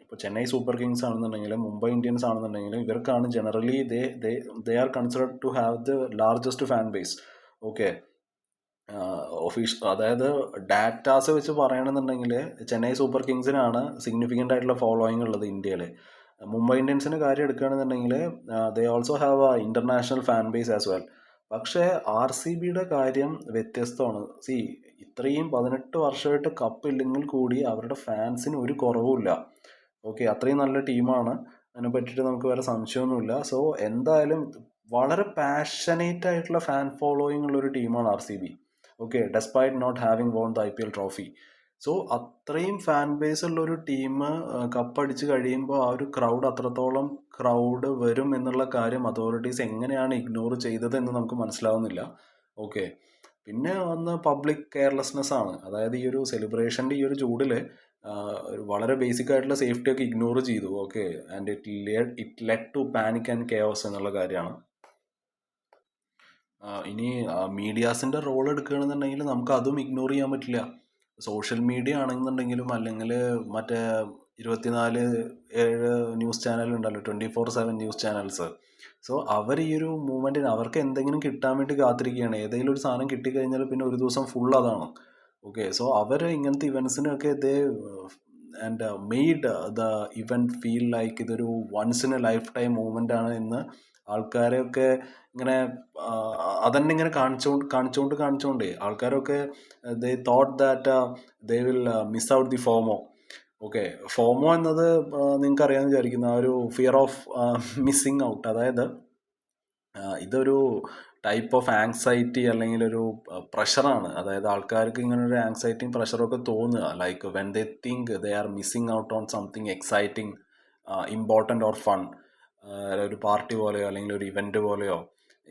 ഇപ്പോൾ ചെന്നൈ സൂപ്പർ കിങ്സ് ആണെന്നുണ്ടെങ്കിലും മുംബൈ ഇന്ത്യൻസ് ആണെന്നുണ്ടെങ്കിലും ഇവർക്കാണ് generally they are considered to have the largest fan base. Okay, അതായത് ഡാറ്റാസ് വെച്ച് പറയണമെന്നുണ്ടെങ്കിൽ ചെന്നൈ സൂപ്പർ കിങ്സിനാണ് സിഗ്നിഫിക്കൻ്റ് ആയിട്ടുള്ള ഫോളോയിങ് ഉള്ളത് ഇന്ത്യയിൽ. മുംബൈ ഇന്ത്യൻസിൻ്റെ കാര്യം എടുക്കുകയാണെന്നുണ്ടെങ്കിൽ they also have an international fan base as well. പക്ഷേ RCBയുടെ കാര്യം വ്യത്യസ്തമാണ്. ഇത്രയും 18 വർഷമായിട്ട് കപ്പ് ഇല്ലെങ്കിൽ കൂടി അവരുടെ ഫാൻസിന് ഒരു കുറവുമില്ല. ഓക്കെ, അത്രയും നല്ല ടീമാണ്, അതിനെ പറ്റിയിട്ട് നമുക്ക് വേറെ സംശയമൊന്നുമില്ല. സോ എന്തായാലും വളരെ പാഷനേറ്റ് ആയിട്ടുള്ള ഫാൻ ഫോളോയിങ് ഉള്ളൊരു ടീമാണ് RCB. Okay, despite not having won the IPL trophy. So അത്രയും ഫാൻ ബേസ് ഉള്ളൊരു ടീം കപ്പടിച്ച് കഴിയുമ്പോൾ ആ ഒരു ക്രൗഡ് അത്രത്തോളം ക്രൗഡ് വരും എന്നുള്ള കാര്യം അതോറിറ്റീസ് എങ്ങനെയാണ് ഇഗ്നോർ ചെയ്തത് എന്ന് നമുക്ക് മനസ്സിലാവുന്നില്ല. ഓക്കെ, പിന്നെ വന്ന് പബ്ലിക് കെയർലെസ്നെസ് ആണ്. അതായത് ഈ ഒരു സെലിബ്രേഷൻ്റെ ഈ ഒരു ചൂടിൽ വളരെ ബേസിക് ആയിട്ടുള്ള സേഫ്റ്റി ഒക്കെ ഇഗ്നോർ ചെയ്തു. Okay, and it led to panic and chaos എന്നുള്ള കാര്യമാണ്. ഇനി മീഡിയാസിൻ്റെ റോൾ എടുക്കുകയാണെന്നുണ്ടെങ്കിൽ നമുക്ക് അതും ഇഗ്നോർ ചെയ്യാൻ പറ്റില്ല. സോഷ്യൽ മീഡിയ ആണെന്നുണ്ടെങ്കിലും അല്ലെങ്കിൽ മറ്റേ 24/7 ന്യൂസ് ചാനൽ ഉണ്ടല്ലോ, 24/7 ന്യൂസ് ചാനൽസ്. സോ അവർ ഈ ഒരു മൂവ്മെൻറ്റിന് അവർക്ക് എന്തെങ്കിലും കിട്ടാൻ വേണ്ടി കാത്തിരിക്കുകയാണ്. ഏതെങ്കിലും ഒരു സാധനം കിട്ടിക്കഴിഞ്ഞാൽ പിന്നെ ഒരു ദിവസം ഫുൾ അതാണ്. ഓക്കെ, സോ അവർ ഇങ്ങനത്തെ ഇവൻസിനൊക്കെ and made the event feel like ഇതൊരു once in a lifetime movement ആണ് എന്ന് ആൾക്കാരെയൊക്കെ ഇങ്ങനെ അതന്നെ ഇങ്ങനെ കാണിച്ചുകൊണ്ട് ആൾക്കാരൊക്കെ they thought that they will miss out the FOMO. Okay, FOMO എന്നത് നിങ്ങൾക്ക് അറിയാമെന്ന് വിചാരിക്കുന്നു, ആ ഒരു ഫിയർ ഓഫ് മിസ്സിങ് ഔട്ട്. അതായത് ഇതൊരു ടൈപ്പ് ഓഫ് ആങ്സൈറ്റി അല്ലെങ്കിൽ ഒരു പ്രഷറാണ്. അതായത് ആൾക്കാർക്ക് ഇങ്ങനെ ഒരു ആങ്സൈറ്റിയും പ്രഷറൊക്കെ തോന്നുക, like when they think they are missing out on something exciting, important or fun. ഒരു പാർട്ടി പോലെയോ അല്ലെങ്കിൽ ഒരു ഇവൻ്റ് പോലെയോ,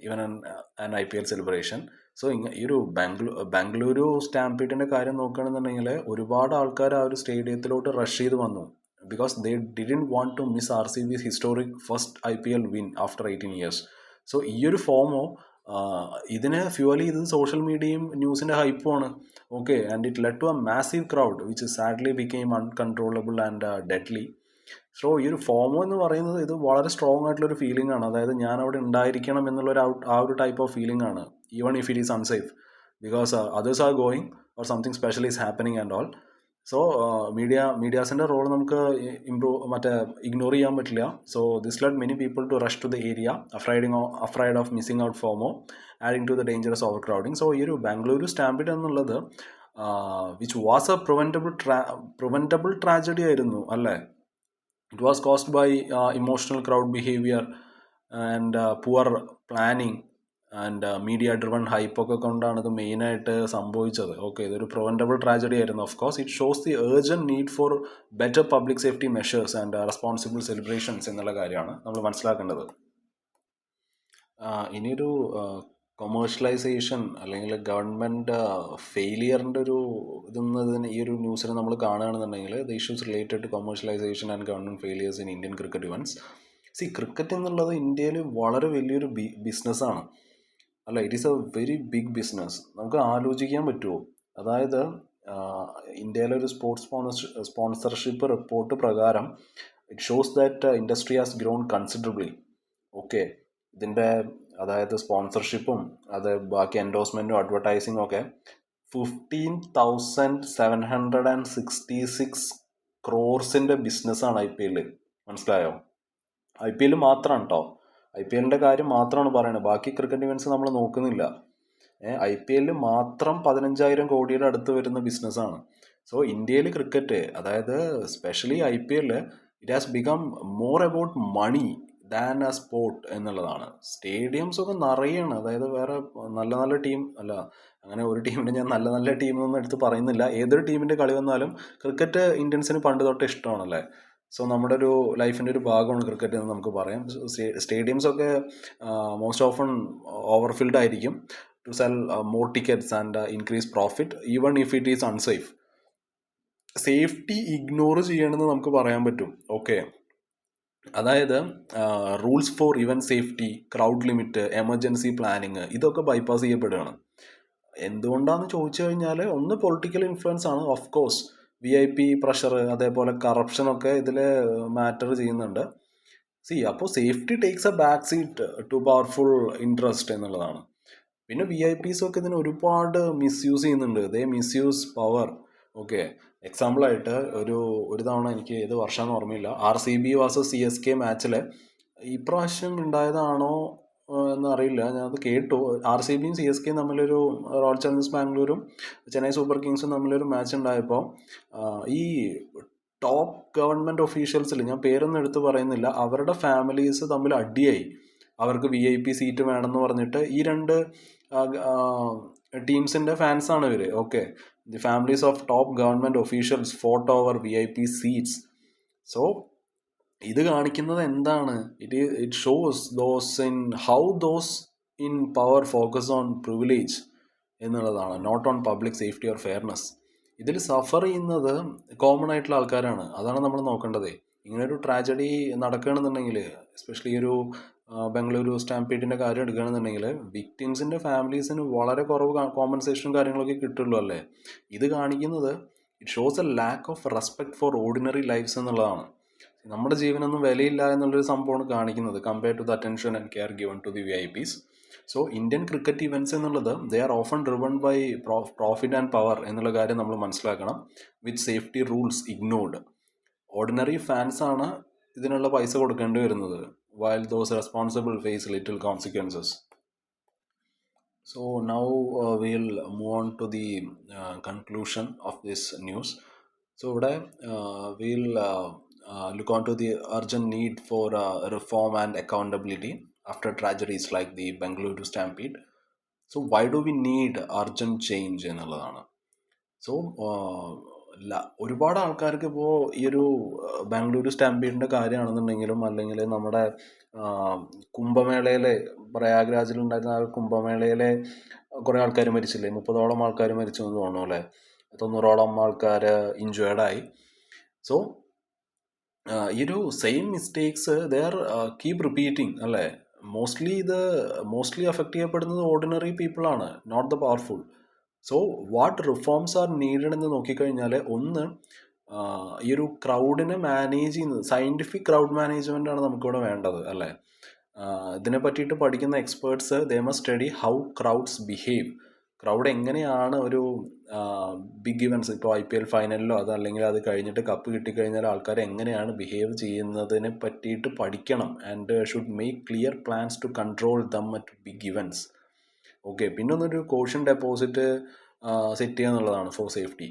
even an IPL celebration. So ഈ ഒരു ബാംഗ്ലൂരു സ്റ്റാമ്പീഡിൻ്റെ കാര്യം നോക്കുകയാണെന്നുണ്ടെങ്കിൽ ഒരുപാട് ആൾക്കാർ ആ ഒരു സ്റ്റേഡിയത്തിലോട്ട് റഷ് ചെയ്ത് വന്നു, because they didn't want to miss RCB's historic first IPL win after 18 years. So ഈ ഒരു ഫോമോ ഇതിനെ ഫ്യൂവൽ ചെയ്തത് സോഷ്യൽ മീഡിയയും ന്യൂസിൻ്റെ ഹൈപ്പുമാണ്. Okay, and it led to a massive crowd which sadly became uncontrollable and deadly. So ഈ ഒരു ഫോമോ എന്ന് പറയുന്നത് ഇത് വളരെ സ്ട്രോങ് ആയിട്ടുള്ളൊരു ഫീലിംഗ് ആണ്. അതായത് ഞാൻ അവിടെ ഉണ്ടായിരിക്കണം എന്നുള്ളൊരു ആ ഒരു ടൈപ്പ് ഓഫ് ഫീലിംഗ് ആണ്, even if it is unsafe, because others are going or something special is happening and all. So മീഡിയാസിൻ്റെ റോൾ നമുക്ക് ഇഗ്നോർ ചെയ്യാൻ പറ്റില്ല. So this led many people to rush to the area afraid of missing out FOMO, adding to the dangerous overcrowding. So ഈ ഒരു Bengaluru stampede എന്നുള്ളത് which was a preventable tragedy ആയിരുന്നു അല്ലേ. It was caused by emotional crowd behavior and poor planning and media driven ഹൈപ്പൊക്കെ കൊണ്ടാണ് ഇത് മെയിനായിട്ട് സംഭവിച്ചത്. ഓക്കെ, ഇതൊരു പ്രിവെൻറ്റബിൾ ട്രാജഡി ആയിരുന്നു. Of course it shows the urgent need for better public safety measures and responsible celebrations എന്നുള്ള കാര്യമാണ് നമ്മൾ മനസ്സിലാക്കേണ്ടത്. ഇനിയൊരു കൊമേഴ്ഷ്യലൈസേഷൻ അല്ലെങ്കിൽ ഗവൺമെൻറ് ഫെയിലിയറിൻ്റെ ഒരു ഇതെന്നതിന് ഈ ഒരു ന്യൂസിന് നമ്മൾ കാണുകയാണെന്നുണ്ടെങ്കിൽ the issues related to commercialisation and government failures in Indian cricket events. Cricket എന്നുള്ളത് ഇന്ത്യയിൽ വളരെ വലിയൊരു ബിസിനസ്സാണ്, അല്ല, it is a very big business. നമുക്ക് ആലോചിക്കാൻ പറ്റുമോ? അതായത് ഇന്ത്യയിലെ ഒരു സ്പോൺസർഷിപ്പ് റിപ്പോർട്ട് പ്രകാരം it shows that industry has grown considerably. Okay, ഇതിൻ്റെ അതായത് സ്പോൺസർഷിപ്പും അത് ബാക്കി എൻഡോഴ്സ്മെൻറ്റും അഡ്വർടൈസിങ്ങും ഒക്കെ 15,766 ക്രോർസിൻ്റെ ബിസിനസ്സാണ് IPL. മനസ്സിലായോ? IPL മാത്രമാണ് കേട്ടോ, IPL കാര്യം മാത്രമാണ് പറയുന്നത്, ബാക്കി ക്രിക്കറ്റ് ഇവൻറ്റ്സ് നമ്മൾ നോക്കുന്നില്ല. IPL മാത്രം 15,000 കോടിയുടെ അടുത്ത് വരുന്ന ബിസിനസ്സാണ്. സോ ഇന്ത്യയിൽ ക്രിക്കറ്റ്, അതായത് specially IPL, it has become more about money than a sport എന്നുള്ളതാണ്. സ്റ്റേഡിയംസ് ഒക്കെ നിറയാണ്, അതായത് വേറെ നല്ല നല്ല ടീം അല്ല, അങ്ങനെ ഒരു ടീമിൻ്റെ ഞാൻ നല്ല നല്ല ടീമൊന്നും എടുത്ത് പറയുന്നില്ല, ഏതൊരു ടീമിൻ്റെ കളി വന്നാലും ക്രിക്കറ്റ് ഇന്ത്യൻസിന് പണ്ട് തൊട്ട് ഇഷ്ടമാണല്ലേ. സോ നമ്മുടെ ഒരു ലൈഫിൻ്റെ ഒരു ഭാഗമാണ് ക്രിക്കറ്റ് എന്ന് നമുക്ക് പറയാം. സ്റ്റേഡിയംസ് ഒക്കെ മോസ്റ്റ് ഓഫൺ ഓവർഫിൽഡ് ആയിരിക്കും to sell more tickets and increase profit even if it is unsafe. Safety ignore ചെയ്യണമെന്ന് നമുക്ക് പറയാൻ പറ്റും. ഓക്കെ, അതായത് rules for event safety, crowd limit, emergency planning, ഇതൊക്കെ ബൈപ്പാസ് ചെയ്യപ്പെടുകയാണ്. എന്തുകൊണ്ടാണെന്ന് ചോദിച്ചു കഴിഞ്ഞാൽ ഒന്ന് പൊളിറ്റിക്കൽ ഇൻഫ്ലുവൻസ് ആണ്, ഓഫ് കോഴ്സ്. VIP പ്രഷർ, അതേപോലെ കറപ്ഷനൊക്കെ ഇതിൽ മാറ്റർ ചെയ്യുന്നുണ്ട്. അപ്പോൾ safety takes a back seat to powerful interest എന്നുള്ളതാണ്. പിന്നെ VIPs ഒക്കെ ഇതിന് ഒരുപാട് മിസ്യൂസ് ചെയ്യുന്നുണ്ട്, ദേ മിസ്യൂസ് പവർ. ഓക്കെ, എക്സാമ്പിളായിട്ട് ഒരു തവണ, എനിക്ക് ഏത് വർഷമാണെന്ന് ഓർമ്മയില്ല, RCB vs CSK മാച്ചിൽ ഇപ്രാവശ്യം ഉണ്ടായതാണോ എന്നറിയില്ല, ഞാനത് കേട്ടു. RCBയും CSKയും തമ്മിലൊരു, റോയൽ ചലഞ്ചേഴ്സ് ബാംഗ്ലൂരും ചെന്നൈ സൂപ്പർ കിങ്സും തമ്മിലൊരു മാച്ച് ഉണ്ടായപ്പോൾ ഈ ടോപ്പ് ഗവൺമെൻറ് ഒഫീഷ്യൽസിൽ, ഞാൻ പേരൊന്നും എടുത്ത് പറയുന്നില്ല, അവരുടെ ഫാമിലീസ് തമ്മിൽ അടിയായി. അവർക്ക് VIP സീറ്റ് വേണമെന്ന് പറഞ്ഞിട്ട് ഈ രണ്ട് ടീംസിൻ്റെ ഫാൻസാണ് ഇവർ. Okay, the families of top government officials fought over VIP seats. So ഇത് കാണിക്കുന്നത് എന്താണ്? It shows how those in power focus on privilege എന്നുള്ളതാണ്, not on public safety or fairness. ഇതിൽ സഫർ ചെയ്യുന്നത് കോമൺ ആയിട്ടുള്ള ആൾക്കാരാണ്, അതാണ് നമ്മൾ നോക്കേണ്ടത്. ഇങ്ങനൊരു ട്രാജഡി നടക്കുകയാണെന്നുണ്ടെങ്കിൽ, എസ്പെഷ്യലി ഒരു ബംഗളൂരു സ്റ്റാമ്പീഡിൻ്റെ കാര്യം എടുക്കുകയാണെന്നുണ്ടെങ്കിൽ, വിക്ടിംസിൻ്റെ ഫാമിലീസിന് വളരെ കുറവ് കോമ്പൻസേഷനും കാര്യങ്ങളൊക്കെ കിട്ടുള്ളൂ അല്ലേ. ഇത് കാണിക്കുന്നത് it shows a lack of respect for ordinary lifes എന്നുള്ളതാണ്. നമ്മുടെ ജീവനൊന്നും വിലയില്ല എന്നുള്ളൊരു സംഭവമാണ് കാണിക്കുന്നത്, compared to the attention and care given to the VIPs. So Indian cricket events എന്നുള്ളത് they are often driven by profit and power എന്നുള്ള കാര്യം നമ്മൾ മനസ്സിലാക്കണം, with safety rules ignored. Ordinary ഫാൻസാണ് ഇതിനുള്ള പൈസ കൊടുക്കേണ്ടി വരുന്നത്, while those responsible face little consequences. So now we'll move on to the conclusion of this news. So we'll look on to the urgent need for reform and accountability after tragedies like the Bengaluru Stampede. So why do we need urgent change എന്നുള്ളതാണ്. So ഒരുപാട് ആൾക്കാർക്ക് ഇപ്പോൾ ഈ ഒരു ബാംഗ്ലൂരു സ്റ്റാമ്പീഡിൻ്റെ കാര്യമാണെന്നുണ്ടെങ്കിലും, അല്ലെങ്കിൽ നമ്മുടെ കുംഭമേളയിലെ, പ്രയാഗ്രാജിലുണ്ടായിരുന്ന ആ കുംഭമേളയിലെ കുറേ ആൾക്കാർ മരിച്ചില്ലേ, 30ഓളം ആൾക്കാർ മരിച്ചു എന്ന് തോന്നുന്നു അല്ലേ, 90ഓളം ആൾക്കാർ ഇഞ്ചേർഡായി. സോ ഈ ഒരു same mistakes they are keep repeating അല്ലേ. മോസ്റ്റ്ലി അഫക്റ്റ് ചെയ്യപ്പെടുന്നത് ഓർഡിനറി പീപ്പിളാണ്, not the powerful. So what reforms are needed എന്ന് നോക്കിക്കഴിഞ്ഞാൽ, ഒന്ന് ഈ ഒരു ക്രൗഡിനെ മാനേജ് ചെയ്യുന്നത്, സയൻറ്റിഫിക് ക്രൗഡ് മാനേജ്മെൻ്റ് ആണ് നമുക്കിവിടെ വേണ്ടത് അല്ലേ. ഇതിനെ പറ്റിയിട്ട് പഠിക്കുന്ന experts they must study how crowds behave. Crowd എങ്ങനെയാണ് ഒരു ബിഗ് ഇവൻറ്റ്സ്, ഇപ്പോൾ IPL ഫൈനലിലോ അതല്ലെങ്കിൽ അത് കഴിഞ്ഞിട്ട് കപ്പ് കിട്ടിക്കഴിഞ്ഞാൽ ആൾക്കാർ എങ്ങനെയാണ് ബിഹേവ് ചെയ്യുന്നതിനെ പറ്റിയിട്ട് പഠിക്കണം. And should make clear plans to control them at big events. Okay, പിന്നെ ഒന്നൊരു കോഷൻ ഡെപ്പോസിറ്റ് സെറ്റ് ചെയ്യുക എന്നുള്ളതാണ് ഫോർ സേഫ്റ്റി.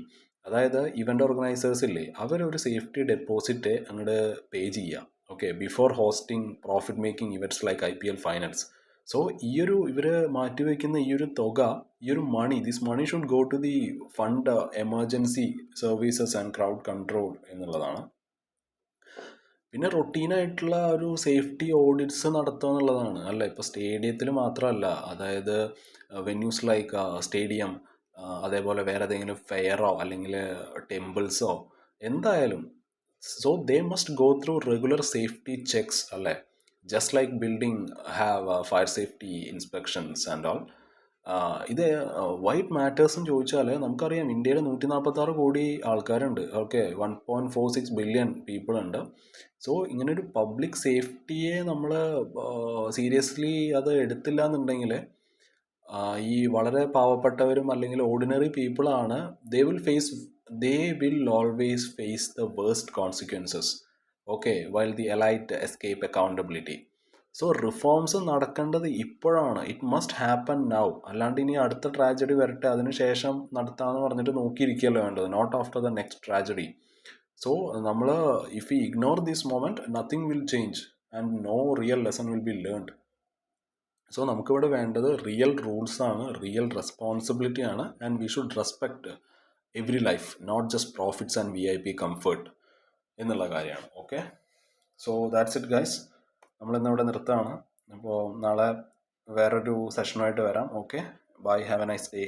അതായത് ഇവൻ്റ് ഓർഗനൈസേഴ്സ് ഇല്ലേ, അവരൊരു സേഫ്റ്റി ഡെപ്പോസിറ്റ് അങ്ങോട്ട് പേ ചെയ്യുക. Okay, before hosting profit making events like IPL finals. So ഇവർ മാറ്റിവെക്കുന്ന ഈ ഒരു തുക, ഈ ഒരു money, this money should go to the fund emergency services and crowd control എന്നുള്ളതാണ്. പിന്നെ റൊട്ടീനായിട്ടുള്ള ഒരു സേഫ്റ്റി ഓഡിറ്റ്സ് നടത്തുക എന്നുള്ളതാണ് അല്ല. ഇപ്പോൾ സ്റ്റേഡിയത്തിൽ മാത്രമല്ല, അതായത് വെന്യൂസ് ലൈക്ക് സ്റ്റേഡിയം, അതേപോലെ വേറെ ഏതെങ്കിലും ഫെയറോ അല്ലെങ്കിൽ ടെമ്പിൾസോ എന്തായാലും. So they must go through regular safety checks അല്ലേ. Just like building have fire safety inspections and all. ഇത് വൈറ്റ് മാറ്റേഴ്സ് എന്ന് ചോദിച്ചാൽ നമുക്കറിയാം, ഇന്ത്യയിൽ 146 കോടി ആൾക്കാരുണ്ട്. ഓക്കെ, 1.46 ബില്യൺ പീപ്പിൾ ഉണ്ട്. സോ ഇങ്ങനൊരു പബ്ലിക് സേഫ്റ്റിയെ നമ്മൾ സീരിയസ്ലി അത് എടുത്തില്ല എന്നുണ്ടെങ്കിൽ ഈ വളരെ പാവപ്പെട്ടവരും അല്ലെങ്കിൽ ഓർഡിനറി പീപ്പിളാണ് they will always face the worst consequences. Okay, while the elite escape accountability. So reforms നടക്കേണ്ടത് ഇപ്പോഴാണ്. It must happen now. അല്ലാണ്ട് ഇനി അടുത്ത ട്രാജഡി വരട്ടെ അതിനുശേഷം നടത്താമെന്ന് പറഞ്ഞിട്ട് നോക്കിയിരിക്കുകയല്ലോ വേണ്ടത്. Not after the next tragedy. So നമ്മൾ if you ignore this moment nothing will change and no real lesson will be learned. So നമുക്കിവിടെ വേണ്ടത് റിയൽ റൂൾസാണ്, റിയൽ റെസ്പോൺസിബിലിറ്റി ആണ്. And we should respect every life, not just profits and VIP comfort എന്നുള്ള കാര്യമാണ്. Okay, so that's it guys. നമ്മളിന്നിവിടെ നിർത്തുകയാണ്. അപ്പോൾ നാളെ വേറൊരു സെഷനുമായിട്ട് വരാം. Okay, bye, have a nice day.